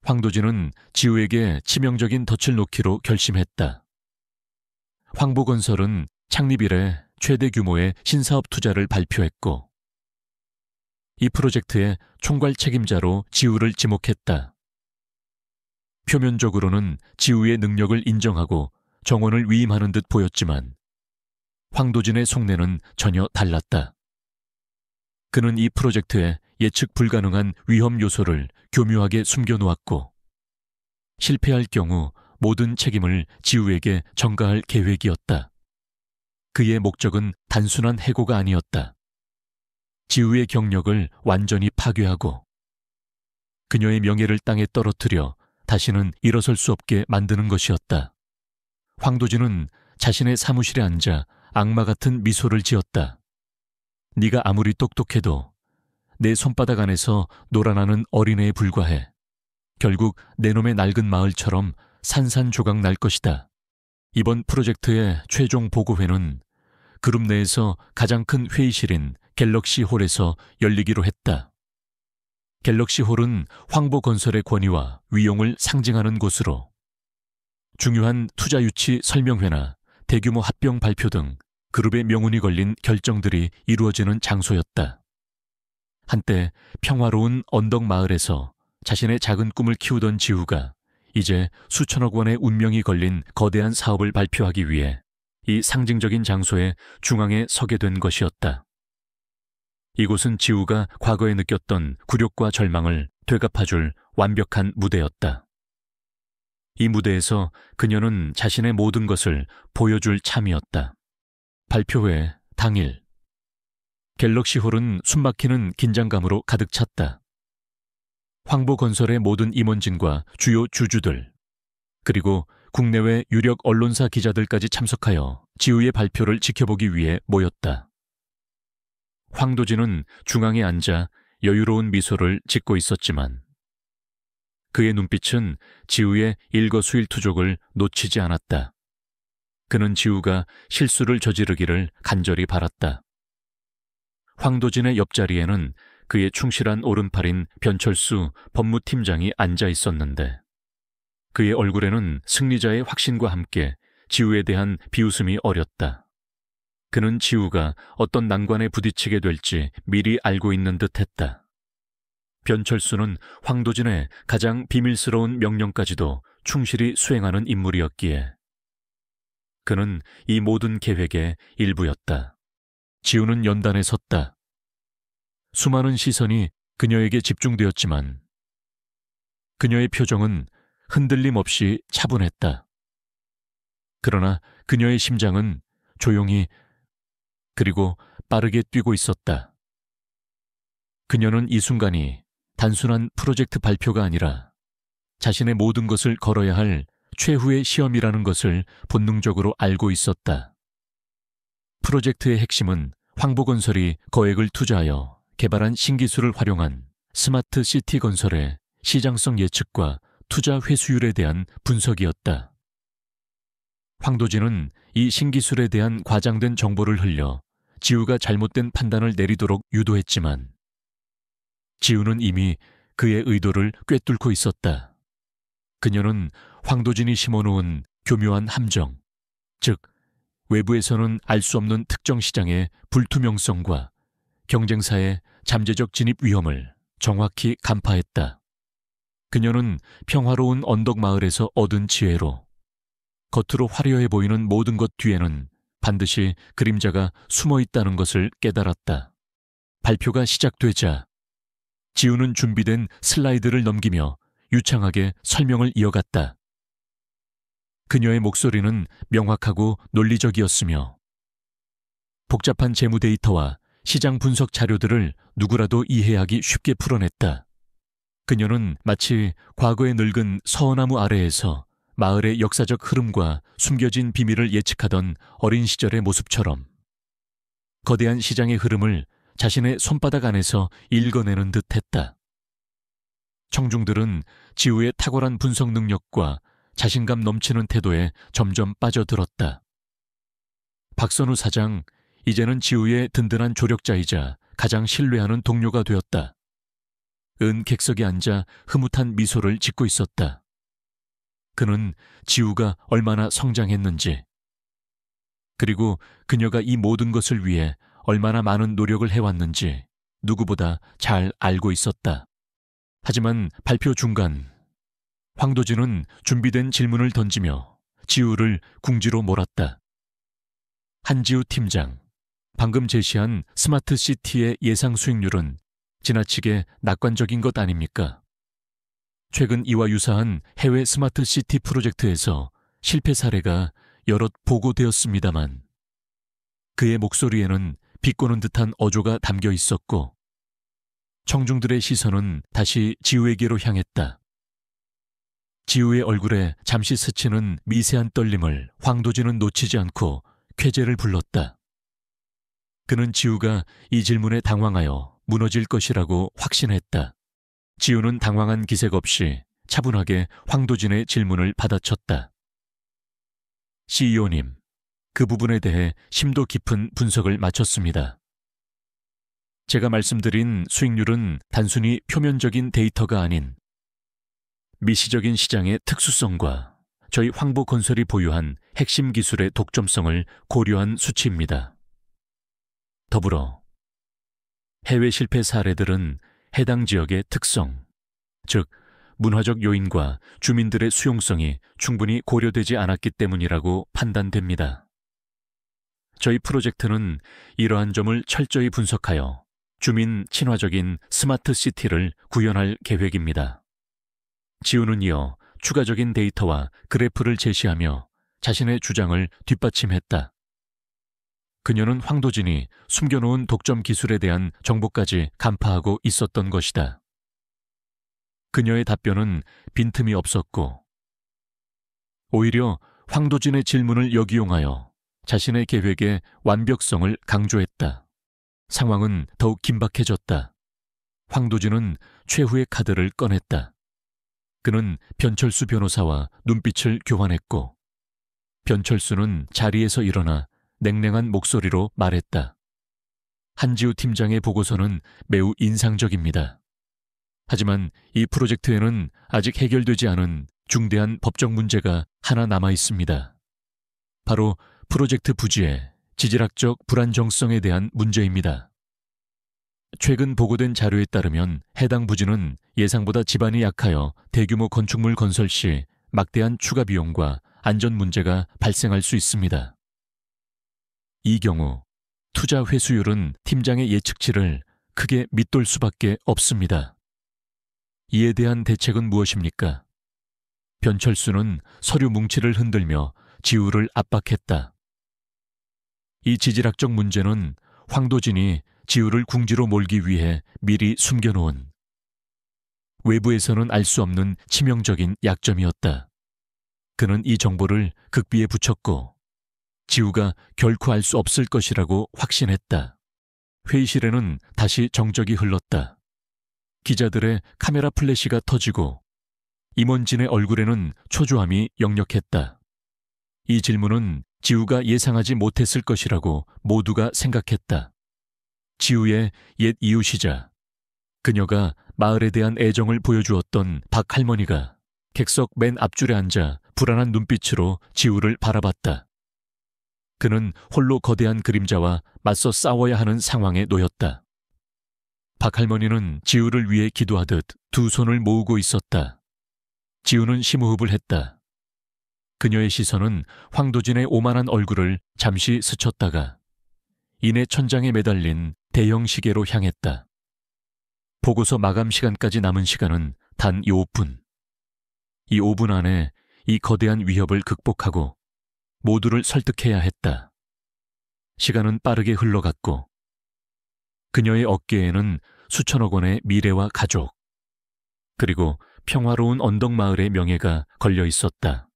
황도진은 지우에게 치명적인 덫을 놓기로 결심했다. 황보건설은 창립 이래 최대 규모의 신사업 투자를 발표했고 이 프로젝트의 총괄 책임자로 지우를 지목했다. 표면적으로는 지우의 능력을 인정하고 정원을 위임하는 듯 보였지만 황도진의 속내는 전혀 달랐다. 그는 이 프로젝트에 예측 불가능한 위험 요소를 교묘하게 숨겨놓았고 실패할 경우 모든 책임을 지우에게 전가할 계획이었다. 그의 목적은 단순한 해고가 아니었다. 지우의 경력을 완전히 파괴하고 그녀의 명예를 땅에 떨어뜨려 다시는 일어설 수 없게 만드는 것이었다. 황도진은 자신의 사무실에 앉아 악마 같은 미소를 지었다. 네가 아무리 똑똑해도 내 손바닥 안에서 놀아나는 어린애에 불과해. 결국 내 놈의 낡은 마을처럼 산산조각 날 것이다. 이번 프로젝트의 최종 보고회는 그룹 내에서 가장 큰 회의실인 갤럭시 홀에서 열리기로 했다. 갤럭시 홀은 황보건설의 권위와 위용을 상징하는 곳으로 중요한 투자 유치 설명회나 대규모 합병 발표 등 그룹의 명운이 걸린 결정들이 이루어지는 장소였다. 한때 평화로운 언덕 마을에서 자신의 작은 꿈을 키우던 지우가 이제 수천억 원의 운명이 걸린 거대한 사업을 발표하기 위해 이 상징적인 장소의 중앙에 서게 된 것이었다. 이곳은 지우가 과거에 느꼈던 굴욕과 절망을 되갚아줄 완벽한 무대였다. 이 무대에서 그녀는 자신의 모든 것을 보여줄 참이었다. 발표회 당일, 갤럭시홀은 숨막히는 긴장감으로 가득 찼다. 황보건설의 모든 임원진과 주요 주주들, 그리고 국내외 유력 언론사 기자들까지 참석하여 지우의 발표를 지켜보기 위해 모였다. 황도진은 중앙에 앉아 여유로운 미소를 짓고 있었지만 그의 눈빛은 지우의 일거수일투족을 놓치지 않았다. 그는 지우가 실수를 저지르기를 간절히 바랐다. 황도진의 옆자리에는 그의 충실한 오른팔인 변철수 법무팀장이 앉아 있었는데 그의 얼굴에는 승리자의 확신과 함께 지우에 대한 비웃음이 어렸다. 그는 지우가 어떤 난관에 부딪히게 될지 미리 알고 있는 듯했다. 변철수는 황도진의 가장 비밀스러운 명령까지도 충실히 수행하는 인물이었기에 그는 이 모든 계획의 일부였다. 지우는 연단에 섰다. 수많은 시선이 그녀에게 집중되었지만 그녀의 표정은 흔들림 없이 차분했다. 그러나 그녀의 심장은 조용히 그리고 빠르게 뛰고 있었다. 그녀는 이 순간이 단순한 프로젝트 발표가 아니라 자신의 모든 것을 걸어야 할 최후의 시험이라는 것을 본능적으로 알고 있었다. 프로젝트의 핵심은 황보건설이 거액을 투자하여 개발한 신기술을 활용한 스마트 시티 건설의 시장성 예측과 투자 회수율에 대한 분석이었다. 황도진은 이 신기술에 대한 과장된 정보를 흘려 지우가 잘못된 판단을 내리도록 유도했지만 지우는 이미 그의 의도를 꿰뚫고 있었다. 그녀는 황도진이 심어놓은 교묘한 함정, 즉 외부에서는 알 수 없는 특정 시장의 불투명성과 경쟁사의 잠재적 진입 위험을 정확히 간파했다. 그녀는 평화로운 언덕 마을에서 얻은 지혜로 겉으로 화려해 보이는 모든 것 뒤에는 반드시 그림자가 숨어 있다는 것을 깨달았다. 발표가 시작되자 지우는 준비된 슬라이드를 넘기며 유창하게 설명을 이어갔다. 그녀의 목소리는 명확하고 논리적이었으며 복잡한 재무 데이터와 시장 분석 자료들을 누구라도 이해하기 쉽게 풀어냈다. 그녀는 마치 과거의 늙은 서어나무 아래에서 마을의 역사적 흐름과 숨겨진 비밀을 예측하던 어린 시절의 모습처럼 거대한 시장의 흐름을 자신의 손바닥 안에서 읽어내는 듯했다. 청중들은 지우의 탁월한 분석 능력과 자신감 넘치는 태도에 점점 빠져들었다. 박선우 사장, 이제는 지우의 든든한 조력자이자 가장 신뢰하는 동료가 되었다. 은 객석에 앉아 흐뭇한 미소를 짓고 있었다. 그는 지우가 얼마나 성장했는지, 그리고 그녀가 이 모든 것을 위해 얼마나 많은 노력을 해왔는지 누구보다 잘 알고 있었다. 하지만 발표 중간, 황도진은 준비된 질문을 던지며 지우를 궁지로 몰았다. 한지우 팀장, 방금 제시한 스마트 시티의 예상 수익률은 지나치게 낙관적인 것 아닙니까? 최근 이와 유사한 해외 스마트 시티 프로젝트에서 실패 사례가 여럿 보고되었습니다만 그의 목소리에는 비꼬는 듯한 어조가 담겨 있었고 청중들의 시선은 다시 지우에게로 향했다. 지우의 얼굴에 잠시 스치는 미세한 떨림을 황도진은 놓치지 않고 쾌재를 불렀다. 그는 지우가 이 질문에 당황하여 무너질 것이라고 확신했다. 지우는 당황한 기색 없이 차분하게 황도진의 질문을 받아쳤다. CEO님, 그 부분에 대해 심도 깊은 분석을 마쳤습니다. 제가 말씀드린 수익률은 단순히 표면적인 데이터가 아닌 미시적인 시장의 특수성과 저희 황보건설이 보유한 핵심 기술의 독점성을 고려한 수치입니다. 더불어 해외 실패 사례들은 해당 지역의 특성, 즉 문화적 요인과 주민들의 수용성이 충분히 고려되지 않았기 때문이라고 판단됩니다. 저희 프로젝트는 이러한 점을 철저히 분석하여 주민 친화적인 스마트 시티를 구현할 계획입니다. 지우는 이어 추가적인 데이터와 그래프를 제시하며 자신의 주장을 뒷받침했다. 그녀는 황도진이 숨겨놓은 독점 기술에 대한 정보까지 간파하고 있었던 것이다. 그녀의 답변은 빈틈이 없었고, 오히려 황도진의 질문을 역이용하여 자신의 계획의 완벽성을 강조했다. 상황은 더욱 긴박해졌다. 황도진은 최후의 카드를 꺼냈다. 그는 변철수 변호사와 눈빛을 교환했고, 변철수는 자리에서 일어나 냉랭한 목소리로 말했다. 한지우 팀장의 보고서는 매우 인상적입니다. 하지만 이 프로젝트에는 아직 해결되지 않은 중대한 법적 문제가 하나 남아 있습니다. 바로 프로젝트 부지의 지질학적 불안정성에 대한 문제입니다. 최근 보고된 자료에 따르면 해당 부지는 예상보다 지반이 약하여 대규모 건축물 건설 시 막대한 추가 비용과 안전 문제가 발생할 수 있습니다. 이 경우 투자 회수율은 팀장의 예측치를 크게 밑돌 수밖에 없습니다. 이에 대한 대책은 무엇입니까? 변철수는 서류 뭉치를 흔들며 지우를 압박했다. 이 지질학적 문제는 황도진이 지우를 궁지로 몰기 위해 미리 숨겨놓은, 외부에서는 알 수 없는 치명적인 약점이었다. 그는 이 정보를 극비에 붙였고 지우가 결코 알 수 없을 것이라고 확신했다. 회의실에는 다시 정적이 흘렀다. 기자들의 카메라 플래시가 터지고 임원진의 얼굴에는 초조함이 역력했다. 이 질문은 지우가 예상하지 못했을 것이라고 모두가 생각했다. 지우의 옛 이웃이자 그녀가 마을에 대한 애정을 보여주었던 박 할머니가 객석 맨 앞줄에 앉아 불안한 눈빛으로 지우를 바라봤다. 그는 홀로 거대한 그림자와 맞서 싸워야 하는 상황에 놓였다. 박 할머니는 지우를 위해 기도하듯 두 손을 모으고 있었다. 지우는 심호흡을 했다. 그녀의 시선은 황도진의 오만한 얼굴을 잠시 스쳤다가 이내 천장에 매달린 대형 시계로 향했다. 보고서 마감 시간까지 남은 시간은 단 5분. 이 5분 안에 이 거대한 위협을 극복하고 모두를 설득해야 했다. 시간은 빠르게 흘러갔고 그녀의 어깨에는 수천억 원의 미래와 가족, 그리고 평화로운 언덕마을의 명예가 걸려 있었다.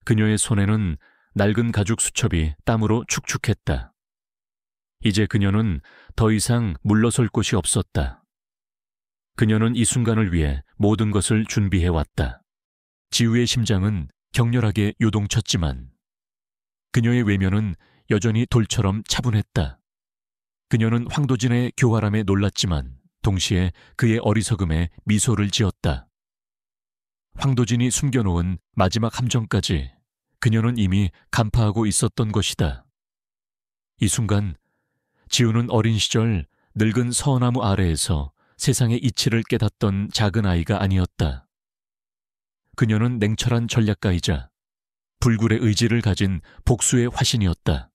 그녀의 손에는 낡은 가죽 수첩이 땀으로 축축했다. 이제 그녀는 더 이상 물러설 곳이 없었다. 그녀는 이 순간을 위해 모든 것을 준비해왔다. 지우의 심장은 격렬하게 요동쳤지만 그녀의 외면은 여전히 돌처럼 차분했다. 그녀는 황도진의 교활함에 놀랐지만 동시에 그의 어리석음에 미소를 지었다. 황도진이 숨겨놓은 마지막 함정까지 그녀는 이미 간파하고 있었던 것이다. 이 순간 지우는 어린 시절 늙은 서나무 아래에서 세상의 이치를 깨닫던 작은 아이가 아니었다. 그녀는 냉철한 전략가이자 불굴의 의지를 가진 복수의 화신이었다.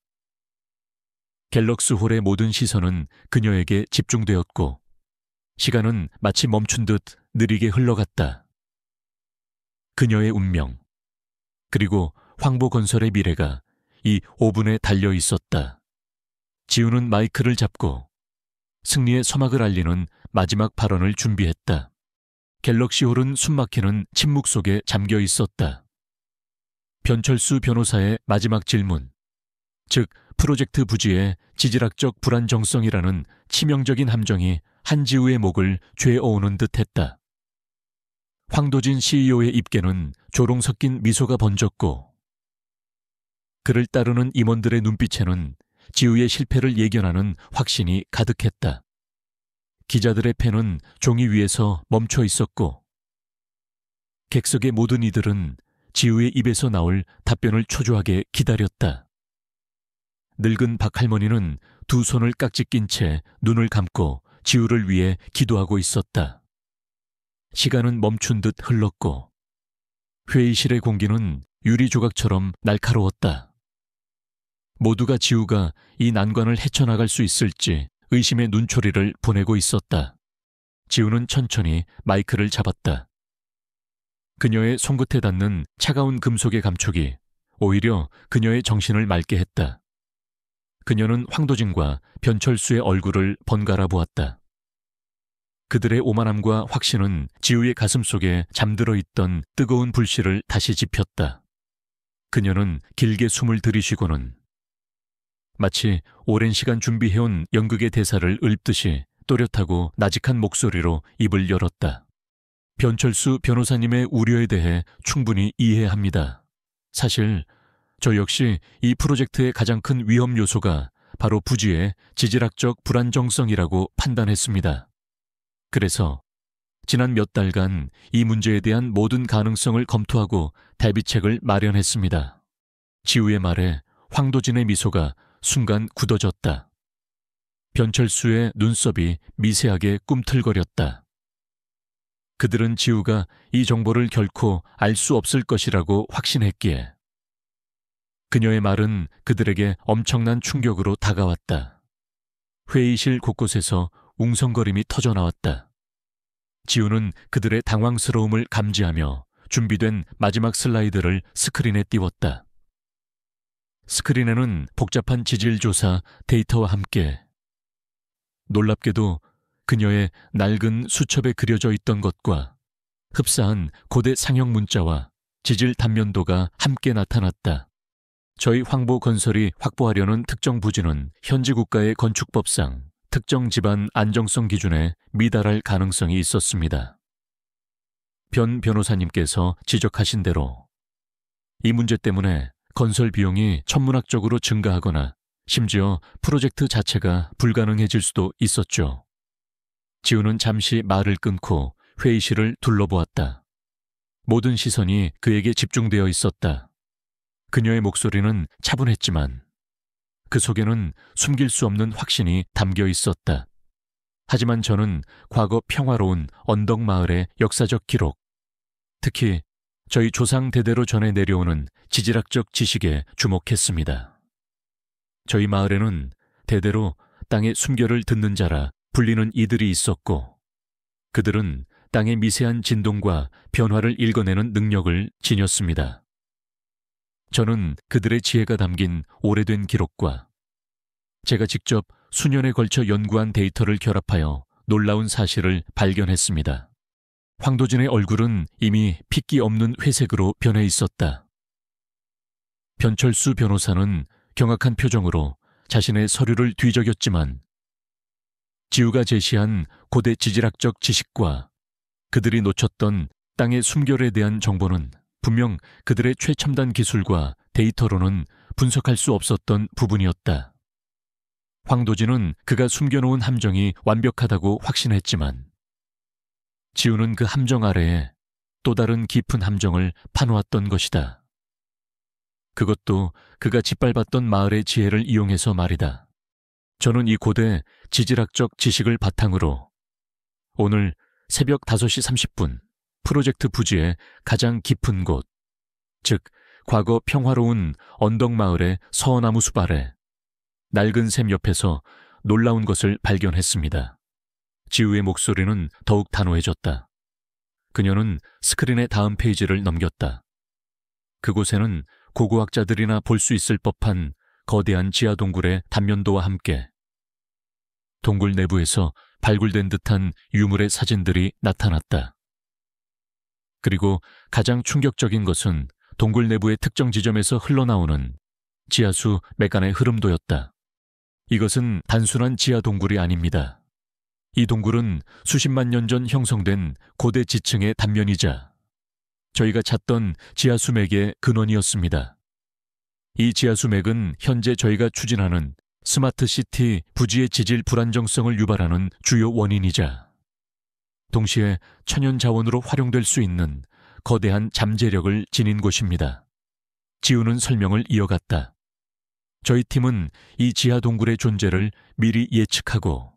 갤럭스 홀의 모든 시선은 그녀에게 집중되었고 시간은 마치 멈춘 듯 느리게 흘러갔다. 그녀의 운명, 그리고 황보건설의 미래가 이 5분에 달려 있었다. 지우는 마이크를 잡고 승리의 서막을 알리는 마지막 발언을 준비했다. 갤럭시 홀은 숨막히는 침묵 속에 잠겨 있었다. 변철수 변호사의 마지막 질문, 즉 프로젝트 부지의 지질학적 불안정성이라는 치명적인 함정이 한지우의 목을 죄어오는 듯했다. 황도진 CEO의 입계는 조롱 섞인 미소가 번졌고 그를 따르는 임원들의 눈빛에는 지우의 실패를 예견하는 확신이 가득했다. 기자들의 펜은 종이 위에서 멈춰 있었고 객석의 모든 이들은 지우의 입에서 나올 답변을 초조하게 기다렸다. 늙은 박할머니는 두 손을 깍지 낀 채 눈을 감고 지우를 위해 기도하고 있었다. 시간은 멈춘 듯 흘렀고 회의실의 공기는 유리 조각처럼 날카로웠다. 모두가 지우가 이 난관을 헤쳐나갈 수 있을지 의심의 눈초리를 보내고 있었다. 지우는 천천히 마이크를 잡았다. 그녀의 손끝에 닿는 차가운 금속의 감촉이 오히려 그녀의 정신을 맑게 했다. 그녀는 황도진과 변철수의 얼굴을 번갈아 보았다. 그들의 오만함과 확신은 지우의 가슴 속에 잠들어 있던 뜨거운 불씨를 다시 지폈다. 그녀는 길게 숨을 들이쉬고는 마치 오랜 시간 준비해온 연극의 대사를 읊듯이 또렷하고 나직한 목소리로 입을 열었다. 변철수 변호사님의 우려에 대해 충분히 이해합니다. 사실 저 역시 이 프로젝트의 가장 큰 위험 요소가 바로 부지의 지질학적 불안정성이라고 판단했습니다. 그래서 지난 몇 달간 이 문제에 대한 모든 가능성을 검토하고 대비책을 마련했습니다. 지우의 말에 황도진의 미소가 순간 굳어졌다. 변철수의 눈썹이 미세하게 꿈틀거렸다. 그들은 지우가 이 정보를 결코 알 수 없을 것이라고 확신했기에. 그녀의 말은 그들에게 엄청난 충격으로 다가왔다. 회의실 곳곳에서 웅성거림이 터져나왔다. 지우는 그들의 당황스러움을 감지하며 준비된 마지막 슬라이드를 스크린에 띄웠다. 스크린에는 복잡한 지질조사 데이터와 함께 놀랍게도 그녀의 낡은 수첩에 그려져 있던 것과 흡사한 고대 상형 문자와 지질 단면도가 함께 나타났다. 저희 황보건설이 확보하려는 특정 부지는 현지 국가의 건축법상 특정 집안 안정성 기준에 미달할 가능성이 있었습니다. 변 변호사님께서 지적하신 대로 이 문제 때문에 건설 비용이 천문학적으로 증가하거나 심지어 프로젝트 자체가 불가능해질 수도 있었죠. 지우는 잠시 말을 끊고 회의실을 둘러보았다. 모든 시선이 그에게 집중되어 있었다. 그녀의 목소리는 차분했지만 그 속에는 숨길 수 없는 확신이 담겨 있었다. 하지만 저는 과거 평화로운 언덕마을의 역사적 기록, 특히 저희 조상 대대로 전해 내려오는 지질학적 지식에 주목했습니다. 저희 마을에는 대대로 땅의 숨결을 듣는 자라 불리는 이들이 있었고, 그들은 땅의 미세한 진동과 변화를 읽어내는 능력을 지녔습니다. 저는 그들의 지혜가 담긴 오래된 기록과 제가 직접 수년에 걸쳐 연구한 데이터를 결합하여 놀라운 사실을 발견했습니다. 황도진의 얼굴은 이미 핏기 없는 회색으로 변해 있었다. 변철수 변호사는 경악한 표정으로 자신의 서류를 뒤적였지만 지우가 제시한 고대 지질학적 지식과 그들이 놓쳤던 땅의 숨결에 대한 정보는 분명 그들의 최첨단 기술과 데이터로는 분석할 수 없었던 부분이었다. 황도진은 그가 숨겨놓은 함정이 완벽하다고 확신했지만 지우는 그 함정 아래에 또 다른 깊은 함정을 파놓았던 것이다. 그것도 그가 짓밟았던 마을의 지혜를 이용해서 말이다. 저는 이 고대 지질학적 지식을 바탕으로 오늘 새벽 5시 30분 프로젝트 부지의 가장 깊은 곳, 즉 과거 평화로운 언덕마을의 서나무 숲 아래 낡은 샘 옆에서 놀라운 것을 발견했습니다. 지우의 목소리는 더욱 단호해졌다. 그녀는 스크린의 다음 페이지를 넘겼다. 그곳에는 고고학자들이나 볼 수 있을 법한 거대한 지하 동굴의 단면도와 함께 동굴 내부에서 발굴된 듯한 유물의 사진들이 나타났다. 그리고 가장 충격적인 것은 동굴 내부의 특정 지점에서 흘러나오는 지하수 메간의 흐름도였다. 이것은 단순한 지하 동굴이 아닙니다. 이 동굴은 수십만 년 전 형성된 고대 지층의 단면이자 저희가 찾던 지하수맥의 근원이었습니다. 이 지하수맥은 현재 저희가 추진하는 스마트시티 부지의 지질 불안정성을 유발하는 주요 원인이자 동시에 천연자원으로 활용될 수 있는 거대한 잠재력을 지닌 곳입니다. 지우는 설명을 이어갔다. 저희 팀은 이 지하 동굴의 존재를 미리 예측하고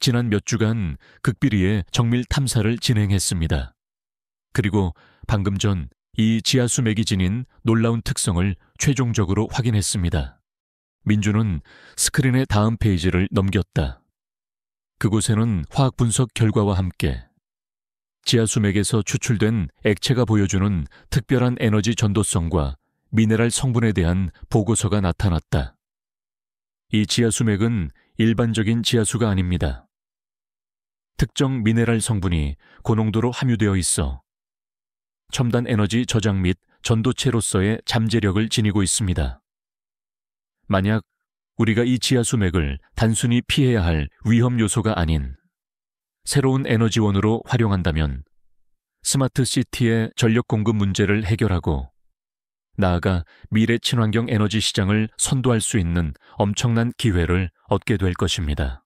지난 몇 주간 극비리의 정밀 탐사를 진행했습니다. 그리고 방금 전 이 지하수맥이 지닌 놀라운 특성을 최종적으로 확인했습니다. 민주는 스크린의 다음 페이지를 넘겼다. 그곳에는 화학 분석 결과와 함께 지하수맥에서 추출된 액체가 보여주는 특별한 에너지 전도성과 미네랄 성분에 대한 보고서가 나타났다. 이 지하수맥은 일반적인 지하수가 아닙니다. 특정 미네랄 성분이 고농도로 함유되어 있어 첨단 에너지 저장 및 전도체로서의 잠재력을 지니고 있습니다. 만약 우리가 이 지하수맥을 단순히 피해야 할 위험 요소가 아닌 새로운 에너지원으로 활용한다면 스마트 시티의 전력 공급 문제를 해결하고 나아가 미래 친환경 에너지 시장을 선도할 수 있는 엄청난 기회를 얻게 될 것입니다.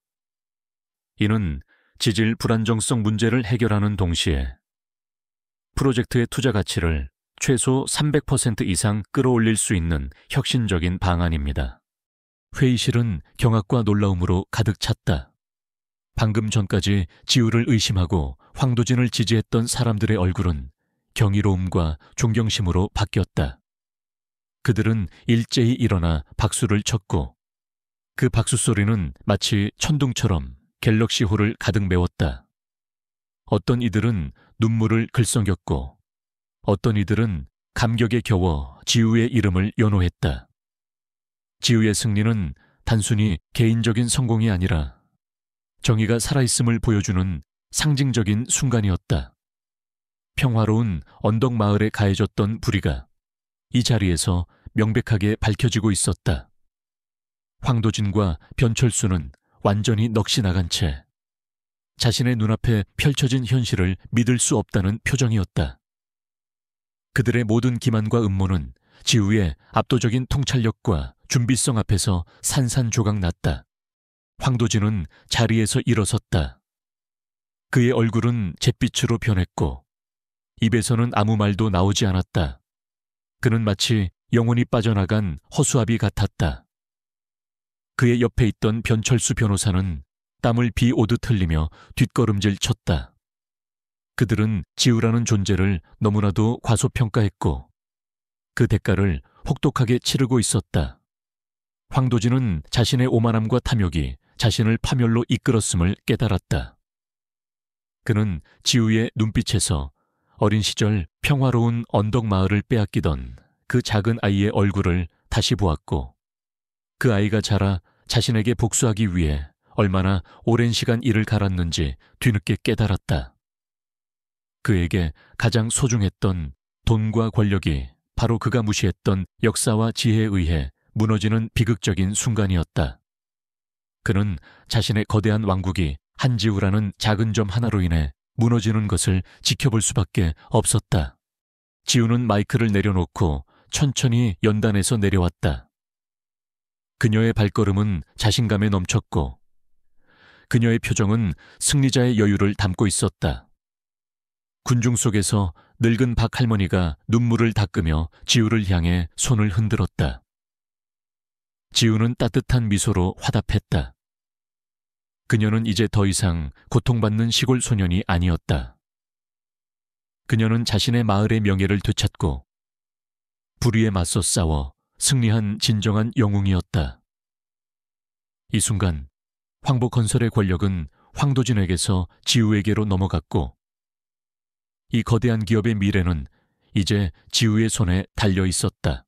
이는 지질 불안정성 문제를 해결하는 동시에 프로젝트의 투자 가치를 최소 300% 이상 끌어올릴 수 있는 혁신적인 방안입니다. 회의실은 경악과 놀라움으로 가득 찼다. 방금 전까지 지우를 의심하고 황도진을 지지했던 사람들의 얼굴은 경이로움과 존경심으로 바뀌었다. 그들은 일제히 일어나 박수를 쳤고 그 박수 소리는 마치 천둥처럼 갤럭시홀을 가득 메웠다. 어떤 이들은 눈물을 글썽였고 어떤 이들은 감격에 겨워 지우의 이름을 연호했다. 지우의 승리는 단순히 개인적인 성공이 아니라 정의가 살아있음을 보여주는 상징적인 순간이었다. 평화로운 언덕 마을에 가해졌던 불의가 이 자리에서 명백하게 밝혀지고 있었다. 황도진과 변철수는 완전히 넋이 나간 채 자신의 눈앞에 펼쳐진 현실을 믿을 수 없다는 표정이었다. 그들의 모든 기만과 음모는 지우의 압도적인 통찰력과 준비성 앞에서 산산조각 났다. 황도진은 자리에서 일어섰다. 그의 얼굴은 잿빛으로 변했고 입에서는 아무 말도 나오지 않았다. 그는 마치 영혼이 빠져나간 허수아비 같았다. 그의 옆에 있던 변철수 변호사는 땀을 비오듯 흘리며 뒷걸음질 쳤다. 그들은 지우라는 존재를 너무나도 과소평가했고 그 대가를 혹독하게 치르고 있었다. 황도진은 자신의 오만함과 탐욕이 자신을 파멸로 이끌었음을 깨달았다. 그는 지우의 눈빛에서 어린 시절 평화로운 언덕 마을을 빼앗기던 그 작은 아이의 얼굴을 다시 보았고 그 아이가 자라 자신에게 복수하기 위해 얼마나 오랜 시간 이를 갈았는지 뒤늦게 깨달았다. 그에게 가장 소중했던 돈과 권력이 바로 그가 무시했던 역사와 지혜에 의해 무너지는 비극적인 순간이었다. 그는 자신의 거대한 왕국이 한지우라는 작은 점 하나로 인해 무너지는 것을 지켜볼 수밖에 없었다. 지우는 마이크를 내려놓고 천천히 연단에서 내려왔다. 그녀의 발걸음은 자신감에 넘쳤고 그녀의 표정은 승리자의 여유를 담고 있었다. 군중 속에서 늙은 박 할머니가 눈물을 닦으며 지우를 향해 손을 흔들었다. 지우는 따뜻한 미소로 화답했다. 그녀는 이제 더 이상 고통받는 시골 소년이 아니었다. 그녀는 자신의 마을의 명예를 되찾고 불의에 맞서 싸워 승리한 진정한 영웅이었다. 이 순간 황보건설의 권력은 황도진에게서 지우에게로 넘어갔고 이 거대한 기업의 미래는 이제 지우의 손에 달려 있었다.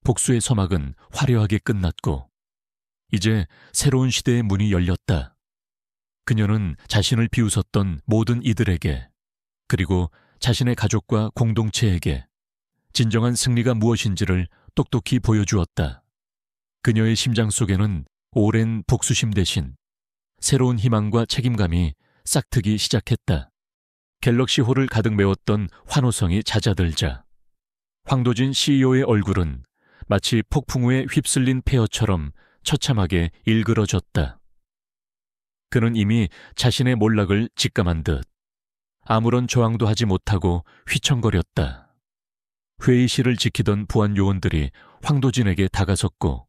복수의 서막은 화려하게 끝났고 이제 새로운 시대의 문이 열렸다. 그녀는 자신을 비웃었던 모든 이들에게 그리고 자신의 가족과 공동체에게 진정한 승리가 무엇인지를 똑똑히 보여주었다. 그녀의 심장 속에는 오랜 복수심 대신 새로운 희망과 책임감이 싹트기 시작했다. 갤럭시홀을 가득 메웠던 환호성이 잦아들자 황도진 CEO의 얼굴은 마치 폭풍 후에 휩쓸린 폐허처럼 처참하게 일그러졌다. 그는 이미 자신의 몰락을 직감한 듯 아무런 저항도 하지 못하고 휘청거렸다. 회의실을 지키던 보안 요원들이 황도진에게 다가섰고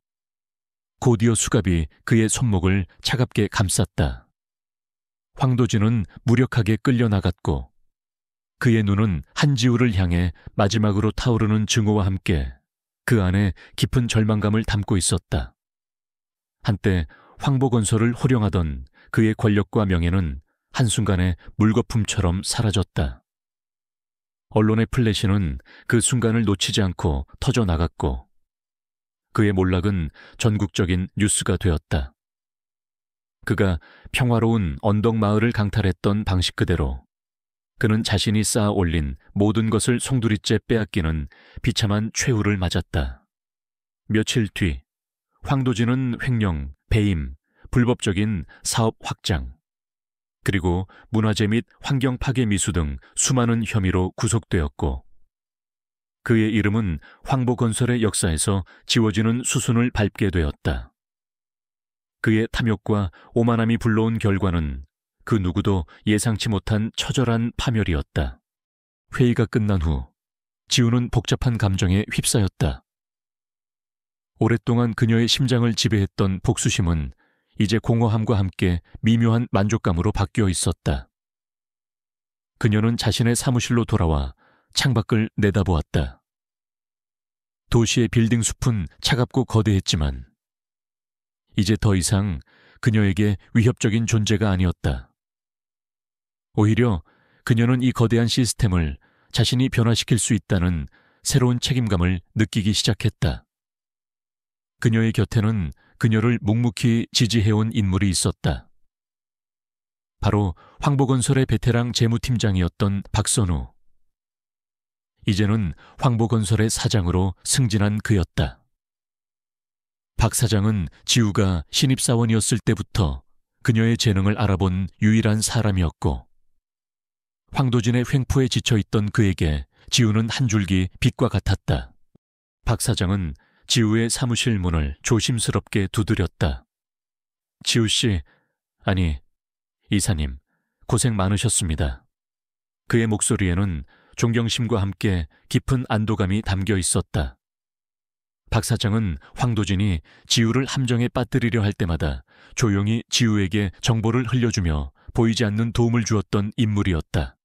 곧이어 수갑이 그의 손목을 차갑게 감쌌다. 황도진은 무력하게 끌려나갔고 그의 눈은 한지우를 향해 마지막으로 타오르는 증오와 함께 그 안에 깊은 절망감을 담고 있었다. 한때 황보건설을 호령하던 그의 권력과 명예는 한순간에 물거품처럼 사라졌다. 언론의 플래시는 그 순간을 놓치지 않고 터져나갔고 그의 몰락은 전국적인 뉴스가 되었다. 그가 평화로운 언덕 마을을 강탈했던 방식 그대로 그는 자신이 쌓아 올린 모든 것을 송두리째 빼앗기는 비참한 최후를 맞았다. 며칠 뒤 황도진은 횡령, 배임, 불법적인 사업 확장, 그리고 문화재 및 환경 파괴 미수 등 수많은 혐의로 구속되었고 그의 이름은 황보건설의 역사에서 지워지는 수순을 밟게 되었다. 그의 탐욕과 오만함이 불러온 결과는 그 누구도 예상치 못한 처절한 파멸이었다. 회의가 끝난 후 지우는 복잡한 감정에 휩싸였다. 오랫동안 그녀의 심장을 지배했던 복수심은 이제 공허함과 함께 미묘한 만족감으로 바뀌어 있었다. 그녀는 자신의 사무실로 돌아와 창밖을 내다보았다. 도시의 빌딩 숲은 차갑고 거대했지만 이제 더 이상 그녀에게 위협적인 존재가 아니었다. 오히려 그녀는 이 거대한 시스템을 자신이 변화시킬 수 있다는 새로운 책임감을 느끼기 시작했다. 그녀의 곁에는 그녀를 묵묵히 지지해온 인물이 있었다. 바로 황보건설의 베테랑 재무팀장이었던 박선우. 이제는 황보건설의 사장으로 승진한 그였다. 박 사장은 지우가 신입사원이었을 때부터 그녀의 재능을 알아본 유일한 사람이었고 황도진의 횡포에 지쳐있던 그에게 지우는 한 줄기 빛과 같았다. 박 사장은 지우의 사무실 문을 조심스럽게 두드렸다. 지우 씨, 아니, 이사님, 고생 많으셨습니다. 그의 목소리에는 존경심과 함께 깊은 안도감이 담겨 있었다. 박 사장은 황도진이 지우를 함정에 빠뜨리려 할 때마다 조용히 지우에게 정보를 흘려주며 보이지 않는 도움을 주었던 인물이었다.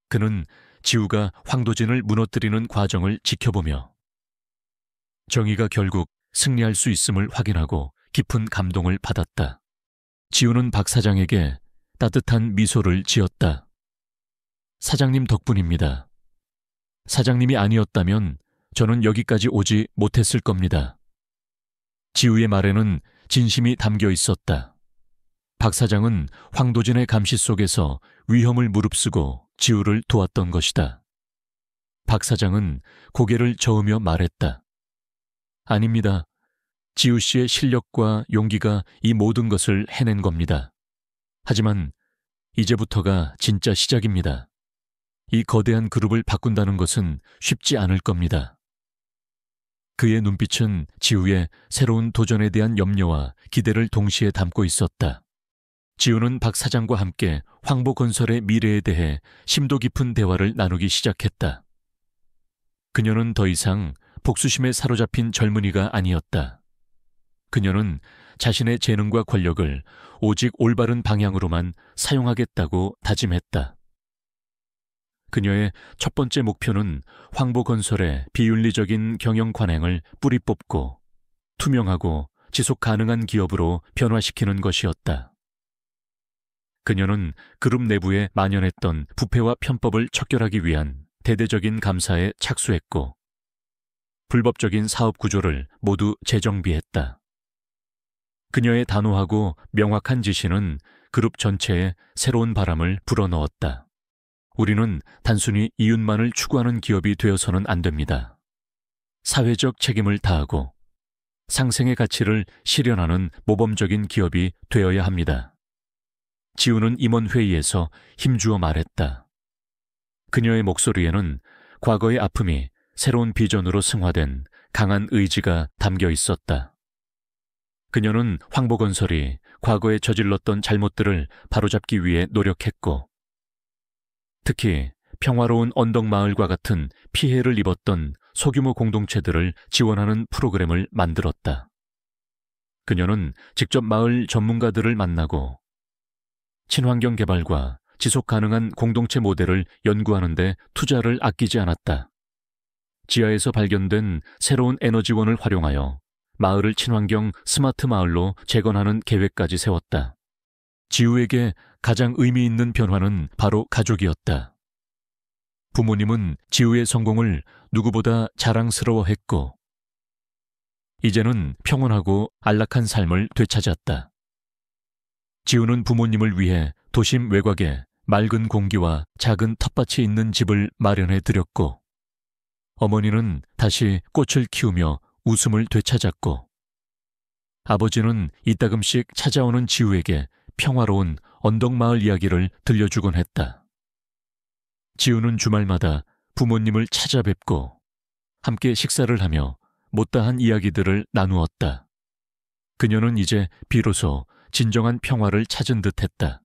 그는 지우가 황도진을 무너뜨리는 과정을 지켜보며 정의가 결국 승리할 수 있음을 확인하고 깊은 감동을 받았다. 지우는 박 사장에게 따뜻한 미소를 지었다. 사장님 덕분입니다. 사장님이 아니었다면 저는 여기까지 오지 못했을 겁니다. 지우의 말에는 진심이 담겨 있었다. 박 사장은 황도진의 감시 속에서 위험을 무릅쓰고 지우를 도왔던 것이다. 박 사장은 고개를 저으며 말했다. 아닙니다. 지우 씨의 실력과 용기가 이 모든 것을 해낸 겁니다. 하지만 이제부터가 진짜 시작입니다. 이 거대한 그룹을 바꾼다는 것은 쉽지 않을 겁니다. 그의 눈빛은 지우의 새로운 도전에 대한 염려와 기대를 동시에 담고 있었다. 지우는 박 사장과 함께 황보건설의 미래에 대해 심도 깊은 대화를 나누기 시작했다. 그녀는 더 이상 복수심에 사로잡힌 젊은이가 아니었다. 그녀는 자신의 재능과 권력을 오직 올바른 방향으로만 사용하겠다고 다짐했다. 그녀의 첫 번째 목표는 황보건설의 비윤리적인 경영 관행을 뿌리 뽑고 투명하고 지속 가능한 기업으로 변화시키는 것이었다. 그녀는 그룹 내부에 만연했던 부패와 편법을 척결하기 위한 대대적인 감사에 착수했고 불법적인 사업 구조를 모두 재정비했다. 그녀의 단호하고 명확한 지시는 그룹 전체에 새로운 바람을 불어넣었다. 우리는 단순히 이윤만을 추구하는 기업이 되어서는 안 됩니다. 사회적 책임을 다하고 상생의 가치를 실현하는 모범적인 기업이 되어야 합니다. 지우는 임원회의에서 힘주어 말했다. 그녀의 목소리에는 과거의 아픔이 새로운 비전으로 승화된 강한 의지가 담겨 있었다. 그녀는 황보건설이 과거에 저질렀던 잘못들을 바로잡기 위해 노력했고 특히 평화로운 언덕마을과 같은 피해를 입었던 소규모 공동체들을 지원하는 프로그램을 만들었다. 그녀는 직접 마을 전문가들을 만나고 친환경 개발과 지속 가능한 공동체 모델을 연구하는 데 투자를 아끼지 않았다. 지하에서 발견된 새로운 에너지원을 활용하여 마을을 친환경 스마트 마을로 재건하는 계획까지 세웠다. 지우에게 가장 의미 있는 변화는 바로 가족이었다. 부모님은 지우의 성공을 누구보다 자랑스러워했고, 이제는 평온하고 안락한 삶을 되찾았다. 지우는 부모님을 위해 도심 외곽에 맑은 공기와 작은 텃밭이 있는 집을 마련해 드렸고, 어머니는 다시 꽃을 키우며 웃음을 되찾았고, 아버지는 이따금씩 찾아오는 지우에게 평화로운 언덕마을 이야기를 들려주곤 했다. 지우는 주말마다 부모님을 찾아뵙고 함께 식사를 하며 못다한 이야기들을 나누었다. 그녀는 이제 비로소 진정한 평화를 찾은 듯했다.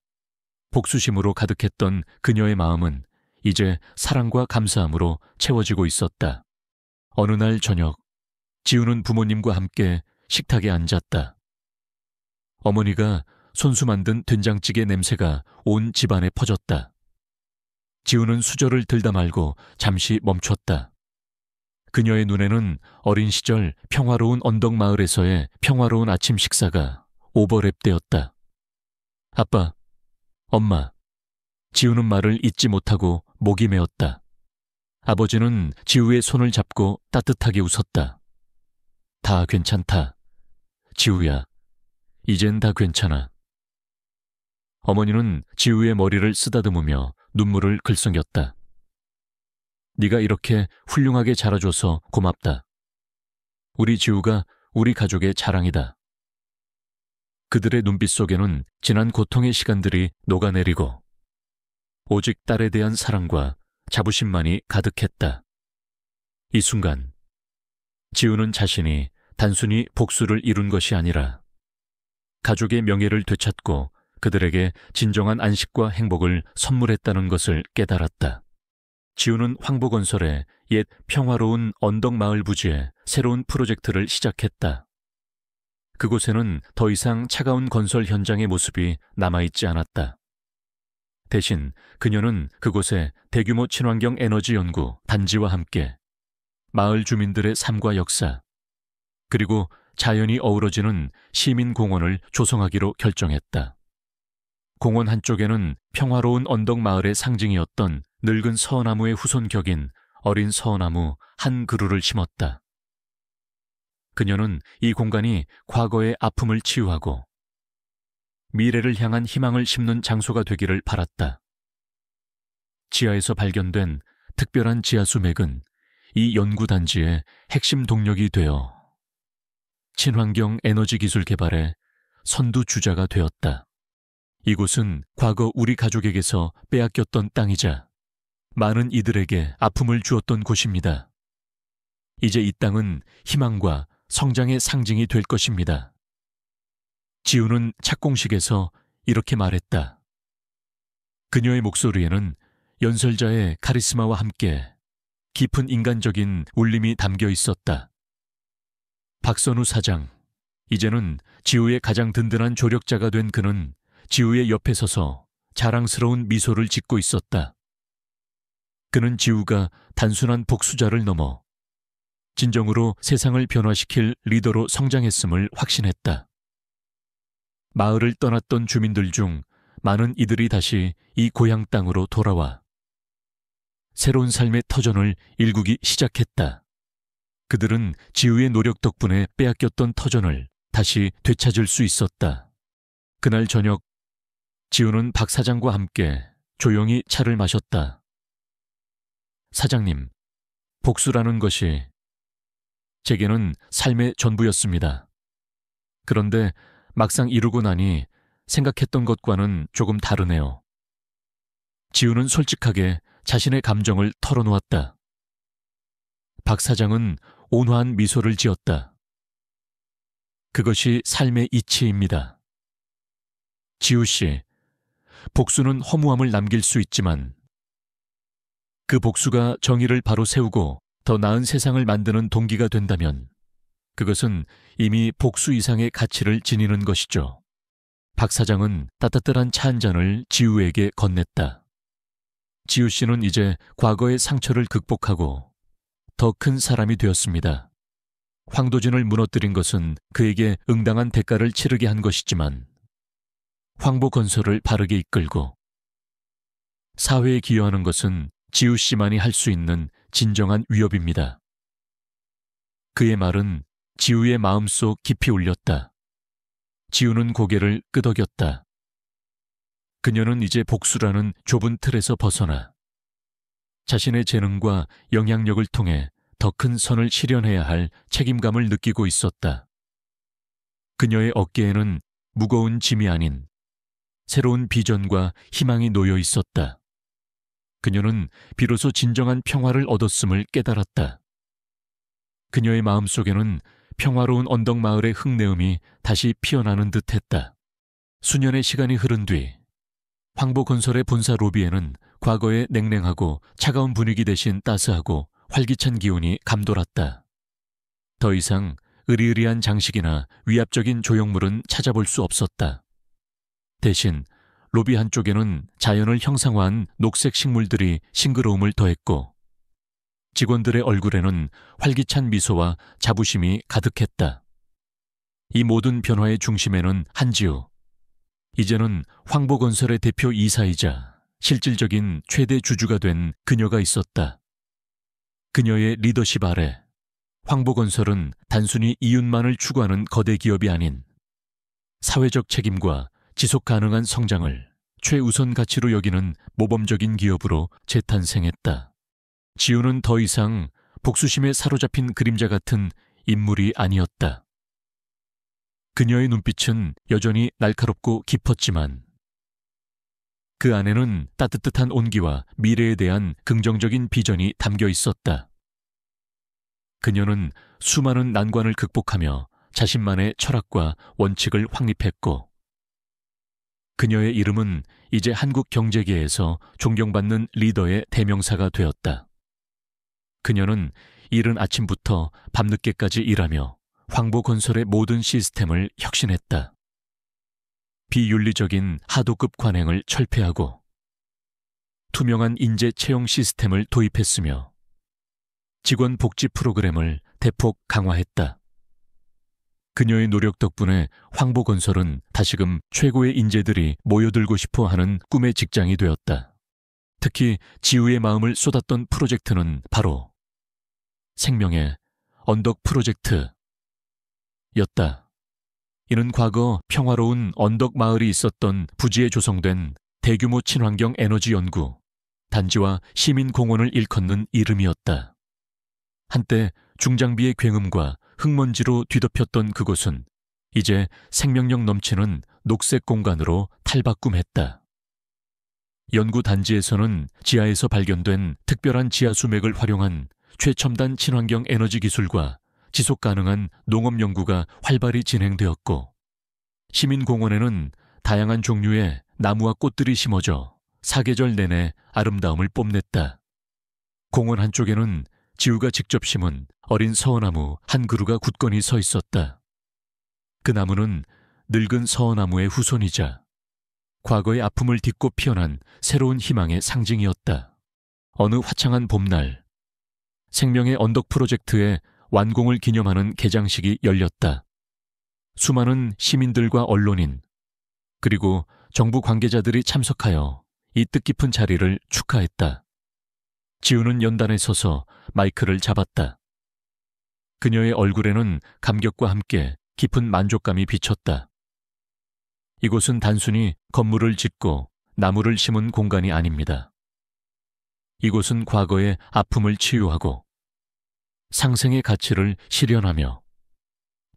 복수심으로 가득했던 그녀의 마음은 이제 사랑과 감사함으로 채워지고 있었다. 어느 날 저녁, 지우는 부모님과 함께 식탁에 앉았다. 어머니가 손수 만든 된장찌개 냄새가 온 집안에 퍼졌다. 지우는 수저를 들다 말고 잠시 멈췄다. 그녀의 눈에는 어린 시절 평화로운 언덕 마을에서의 평화로운 아침 식사가 오버랩되었다. 아빠, 엄마. 지우는 말을 잇지 못하고 목이 메었다. 아버지는 지우의 손을 잡고 따뜻하게 웃었다. 다 괜찮다. 지우야, 이젠 다 괜찮아. 어머니는 지우의 머리를 쓰다듬으며 눈물을 글썽였다. 네가 이렇게 훌륭하게 자라줘서 고맙다. 우리 지우가 우리 가족의 자랑이다. 그들의 눈빛 속에는 지난 고통의 시간들이 녹아내리고 오직 딸에 대한 사랑과 자부심만이 가득했다. 이 순간 지우는 자신이 단순히 복수를 이룬 것이 아니라 가족의 명예를 되찾고 그들에게 진정한 안식과 행복을 선물했다는 것을 깨달았다. 지우는 황보건설의 옛 평화로운 언덕마을 부지에 새로운 프로젝트를 시작했다. 그곳에는 더 이상 차가운 건설 현장의 모습이 남아있지 않았다. 대신 그녀는 그곳에 대규모 친환경 에너지 연구 단지와 함께 마을 주민들의 삶과 역사, 그리고 자연이 어우러지는 시민공원을 조성하기로 결정했다. 공원 한쪽에는 평화로운 언덕 마을의 상징이었던 늙은 서나무의 후손격인 어린 서나무 한 그루를 심었다. 그녀는 이 공간이 과거의 아픔을 치유하고 미래를 향한 희망을 심는 장소가 되기를 바랐다. 지하에서 발견된 특별한 지하수맥은 이 연구단지의 핵심 동력이 되어 친환경 에너지 기술 개발의 선두주자가 되었다. 이곳은 과거 우리 가족에게서 빼앗겼던 땅이자 많은 이들에게 아픔을 주었던 곳입니다. 이제 이 땅은 희망과 성장의 상징이 될 것입니다. 지우는 착공식에서 이렇게 말했다. 그녀의 목소리에는 연설자의 카리스마와 함께 깊은 인간적인 울림이 담겨 있었다. 박선우 사장, 이제는 지우의 가장 든든한 조력자가 된 그는 지우의 옆에 서서 자랑스러운 미소를 짓고 있었다. 그는 지우가 단순한 복수자를 넘어 진정으로 세상을 변화시킬 리더로 성장했음을 확신했다. 마을을 떠났던 주민들 중 많은 이들이 다시 이 고향 땅으로 돌아와 새로운 삶의 터전을 일구기 시작했다. 그들은 지우의 노력 덕분에 빼앗겼던 터전을 다시 되찾을 수 있었다. 그날 저녁, 지우는 박 사장과 함께 조용히 차를 마셨다. 사장님, 복수라는 것이 제게는 삶의 전부였습니다. 그런데 막상 이루고 나니 생각했던 것과는 조금 다르네요. 지우는 솔직하게 자신의 감정을 털어놓았다. 박 사장은 온화한 미소를 지었다. 그것이 삶의 이치입니다. 지우 씨, 복수는 허무함을 남길 수 있지만 그 복수가 정의를 바로 세우고 더 나은 세상을 만드는 동기가 된다면 그것은 이미 복수 이상의 가치를 지니는 것이죠. 박 사장은 따뜻한 차 한 잔을 지우에게 건넸다. 지우 씨는 이제 과거의 상처를 극복하고 더 큰 사람이 되었습니다. 황도진을 무너뜨린 것은 그에게 응당한 대가를 치르게 한 것이지만 황보건설을 바르게 이끌고 사회에 기여하는 것은 지우 씨만이 할 수 있는 진정한 위협입니다. 그의 말은 지우의 마음속 깊이 울렸다. 지우는 고개를 끄덕였다. 그녀는 이제 복수라는 좁은 틀에서 벗어나 자신의 재능과 영향력을 통해 더 큰 선을 실현해야 할 책임감을 느끼고 있었다. 그녀의 어깨에는 무거운 짐이 아닌 새로운 비전과 희망이 놓여 있었다. 그녀는 비로소 진정한 평화를 얻었음을 깨달았다. 그녀의 마음속에는 평화로운 언덕 마을의 흙내음이 다시 피어나는 듯했다. 수년의 시간이 흐른 뒤 황보건설의 본사 로비에는 과거의 냉랭하고 차가운 분위기 대신 따스하고 활기찬 기운이 감돌았다. 더 이상 으리으리한 장식이나 위압적인 조형물은 찾아볼 수 없었다. 대신 로비 한쪽에는 자연을 형상화한 녹색 식물들이 싱그러움을 더했고 직원들의 얼굴에는 활기찬 미소와 자부심이 가득했다. 이 모든 변화의 중심에는 한지우, 이제는 황보건설의 대표 이사이자 실질적인 최대 주주가 된 그녀가 있었다. 그녀의 리더십 아래 황보건설은 단순히 이윤만을 추구하는 거대 기업이 아닌 사회적 책임과 지속 가능한 성장을 최우선 가치로 여기는 모범적인 기업으로 재탄생했다. 지우는 더 이상 복수심에 사로잡힌 그림자 같은 인물이 아니었다. 그녀의 눈빛은 여전히 날카롭고 깊었지만 그 안에는 따뜻한 온기와 미래에 대한 긍정적인 비전이 담겨 있었다. 그녀는 수많은 난관을 극복하며 자신만의 철학과 원칙을 확립했고 그녀의 이름은 이제 한국 경제계에서 존경받는 리더의 대명사가 되었다. 그녀는 이른 아침부터 밤늦게까지 일하며 황보건설의 모든 시스템을 혁신했다. 비윤리적인 하도급 관행을 철폐하고 투명한 인재 채용 시스템을 도입했으며 직원 복지 프로그램을 대폭 강화했다. 그녀의 노력 덕분에 황보건설은 다시금 최고의 인재들이 모여들고 싶어 하는 꿈의 직장이 되었다. 특히 지우의 마음을 쏟았던 프로젝트는 바로 생명의 언덕 프로젝트였다. 이는 과거 평화로운 언덕 마을이 있었던 부지에 조성된 대규모 친환경 에너지 연구 단지와 시민공원을 일컫는 이름이었다. 한때 중장비의 굉음과 흙먼지로 뒤덮였던 그곳은 이제 생명력 넘치는 녹색 공간으로 탈바꿈했다. 연구 단지에서는 지하에서 발견된 특별한 지하 수맥을 활용한 최첨단 친환경 에너지 기술과 지속 가능한 농업 연구가 활발히 진행되었고 시민공원에는 다양한 종류의 나무와 꽃들이 심어져 사계절 내내 아름다움을 뽐냈다. 공원 한쪽에는 지우가 직접 심은 어린 서어나무 한 그루가 굳건히 서 있었다. 그 나무는 늙은 서어나무의 후손이자 과거의 아픔을 딛고 피어난 새로운 희망의 상징이었다. 어느 화창한 봄날, 생명의 언덕 프로젝트의 완공을 기념하는 개장식이 열렸다. 수많은 시민들과 언론인, 그리고 정부 관계자들이 참석하여 이 뜻깊은 자리를 축하했다. 지우는 연단에 서서 마이크를 잡았다. 그녀의 얼굴에는 감격과 함께 깊은 만족감이 비쳤다. 이곳은 단순히 건물을 짓고 나무를 심은 공간이 아닙니다. 이곳은 과거의 아픔을 치유하고 상생의 가치를 실현하며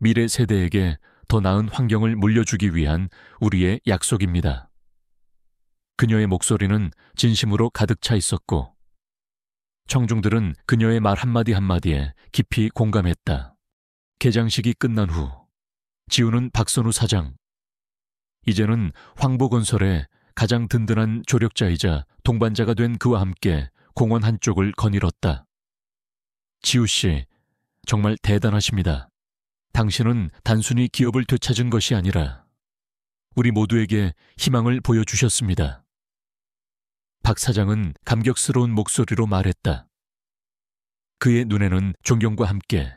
미래 세대에게 더 나은 환경을 물려주기 위한 우리의 약속입니다. 그녀의 목소리는 진심으로 가득 차 있었고 청중들은 그녀의 말 한마디 한마디에 깊이 공감했다. 개장식이 끝난 후 지우는 박선우 사장, 이제는 황보건설의 가장 든든한 조력자이자 동반자가 된 그와 함께 공원 한쪽을 거닐었다. 지우 씨, 정말 대단하십니다. 당신은 단순히 기업을 되찾은 것이 아니라 우리 모두에게 희망을 보여주셨습니다. 박 사장은 감격스러운 목소리로 말했다. 그의 눈에는 존경과 함께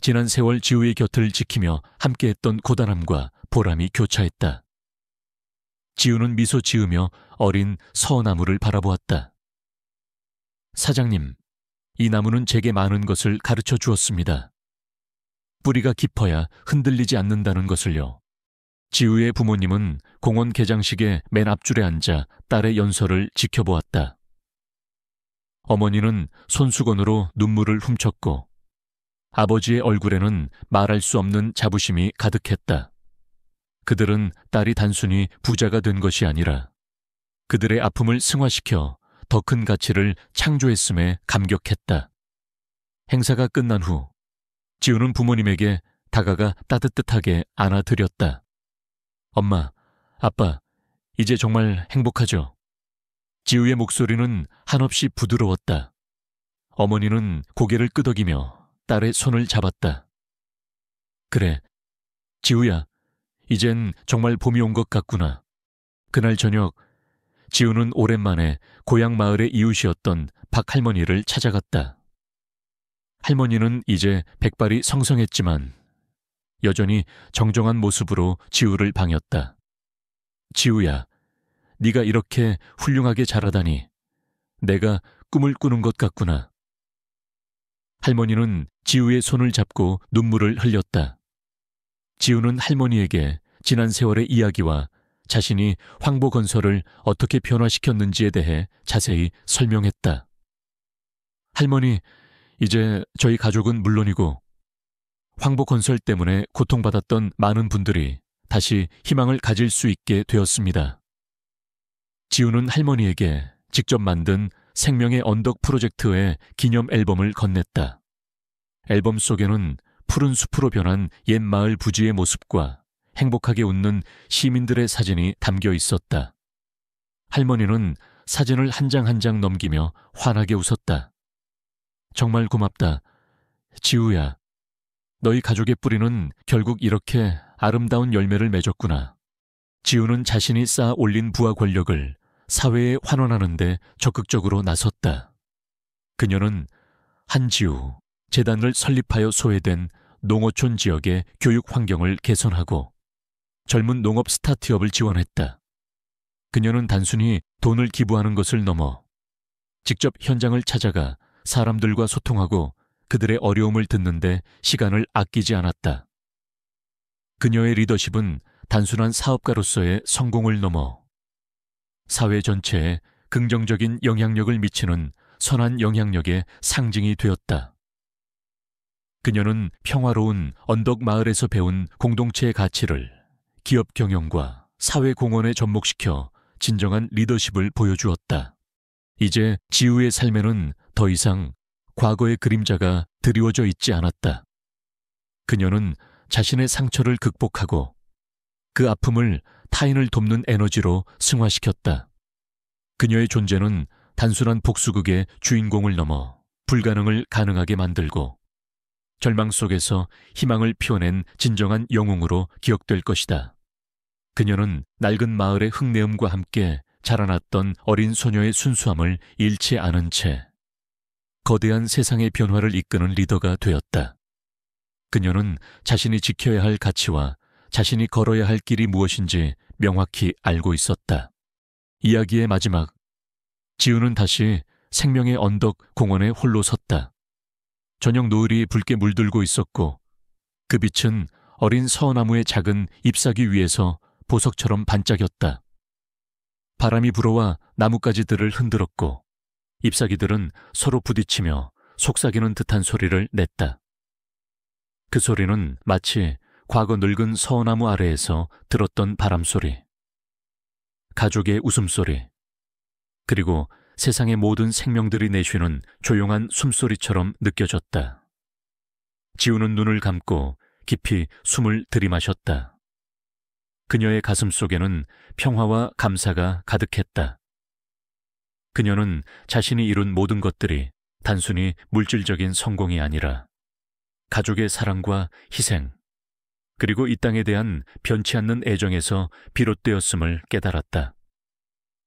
지난 세월 지우의 곁을 지키며 함께했던 고단함과 보람이 교차했다. 지우는 미소 지으며 어린 서나무를 바라보았다. 사장님, 이 나무는 제게 많은 것을 가르쳐 주었습니다. 뿌리가 깊어야 흔들리지 않는다는 것을요. 지우의 부모님은 공원 개장식의 맨 앞줄에 앉아 딸의 연설을 지켜보았다. 어머니는 손수건으로 눈물을 훔쳤고 아버지의 얼굴에는 말할 수 없는 자부심이 가득했다. 그들은 딸이 단순히 부자가 된 것이 아니라 그들의 아픔을 승화시켜 더 큰 가치를 창조했음에 감격했다. 행사가 끝난 후 지우는 부모님에게 다가가 따뜻하게 안아드렸다. 엄마, 아빠, 이제 정말 행복하죠? 지우의 목소리는 한없이 부드러웠다. 어머니는 고개를 끄덕이며 딸의 손을 잡았다. 그래, 지우야, 이젠 정말 봄이 온 것 같구나. 그날 저녁, 지우는 오랜만에 고향 마을의 이웃이었던 박 할머니를 찾아갔다. 할머니는 이제 백발이 성성했지만 여전히 정정한 모습으로 지우를 반겼다. 지우야, 네가 이렇게 훌륭하게 자라다니 내가 꿈을 꾸는 것 같구나. 할머니는 지우의 손을 잡고 눈물을 흘렸다. 지우는 할머니에게 지난 세월의 이야기와 자신이 황보건설을 어떻게 변화시켰는지에 대해 자세히 설명했다. 할머니, 이제 저희 가족은 물론이고 황보건설 때문에 고통받았던 많은 분들이 다시 희망을 가질 수 있게 되었습니다. 지우는 할머니에게 직접 만든 생명의 언덕 프로젝트의 기념 앨범을 건넸다. 앨범 속에는 푸른 숲으로 변한 옛 마을 부지의 모습과 행복하게 웃는 시민들의 사진이 담겨 있었다. 할머니는 사진을 한 장 한 장 넘기며 환하게 웃었다. 정말 고맙다. 지우야, 너희 가족의 뿌리는 결국 이렇게 아름다운 열매를 맺었구나. 지우는 자신이 쌓아 올린 부와 권력을 사회에 환원하는 데 적극적으로 나섰다. 그녀는 한지우 재단을 설립하여 소외된 농어촌 지역의 교육 환경을 개선하고 젊은 농업 스타트업을 지원했다. 그녀는 단순히 돈을 기부하는 것을 넘어 직접 현장을 찾아가 사람들과 소통하고 그들의 어려움을 듣는데 시간을 아끼지 않았다. 그녀의 리더십은 단순한 사업가로서의 성공을 넘어 사회 전체에 긍정적인 영향력을 미치는 선한 영향력의 상징이 되었다. 그녀는 평화로운 언덕 마을에서 배운 공동체의 가치를 기업 경영과 사회 공헌에 접목시켜 진정한 리더십을 보여주었다. 이제 지우의 삶에는 더 이상 과거의 그림자가 드리워져 있지 않았다. 그녀는 자신의 상처를 극복하고 그 아픔을 타인을 돕는 에너지로 승화시켰다. 그녀의 존재는 단순한 복수극의 주인공을 넘어 불가능을 가능하게 만들고 절망 속에서 희망을 피워낸 진정한 영웅으로 기억될 것이다. 그녀는 낡은 마을의 흙내음과 함께 자라났던 어린 소녀의 순수함을 잃지 않은 채 거대한 세상의 변화를 이끄는 리더가 되었다. 그녀는 자신이 지켜야 할 가치와 자신이 걸어야 할 길이 무엇인지 명확히 알고 있었다. 이야기의 마지막, 지우는 다시 생명의 언덕 공원에 홀로 섰다. 저녁 노을이 붉게 물들고 있었고 그 빛은 어린 서나무의 작은 잎사귀 위에서 보석처럼 반짝였다. 바람이 불어와 나뭇가지들을 흔들었고 잎사귀들은 서로 부딪히며 속삭이는 듯한 소리를 냈다. 그 소리는 마치 과거 늙은 서나무 아래에서 들었던 바람소리, 가족의 웃음소리, 그리고 세상의 모든 생명들이 내쉬는 조용한 숨소리처럼 느껴졌다. 지우는 눈을 감고 깊이 숨을 들이마셨다. 그녀의 가슴 속에는 평화와 감사가 가득했다. 그녀는 자신이 이룬 모든 것들이 단순히 물질적인 성공이 아니라 가족의 사랑과 희생, 그리고 이 땅에 대한 변치 않는 애정에서 비롯되었음을 깨달았다.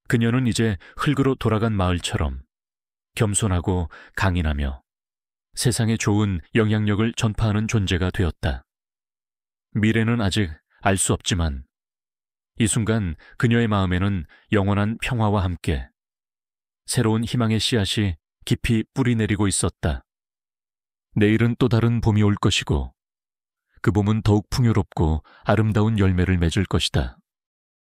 그녀는 이제 흙으로 돌아간 마을처럼 겸손하고 강인하며 세상에 좋은 영향력을 전파하는 존재가 되었다. 미래는 아직 알 수 없지만 이 순간 그녀의 마음에는 영원한 평화와 함께 새로운 희망의 씨앗이 깊이 뿌리내리고 있었다. 내일은 또 다른 봄이 올 것이고 그 봄은 더욱 풍요롭고 아름다운 열매를 맺을 것이다.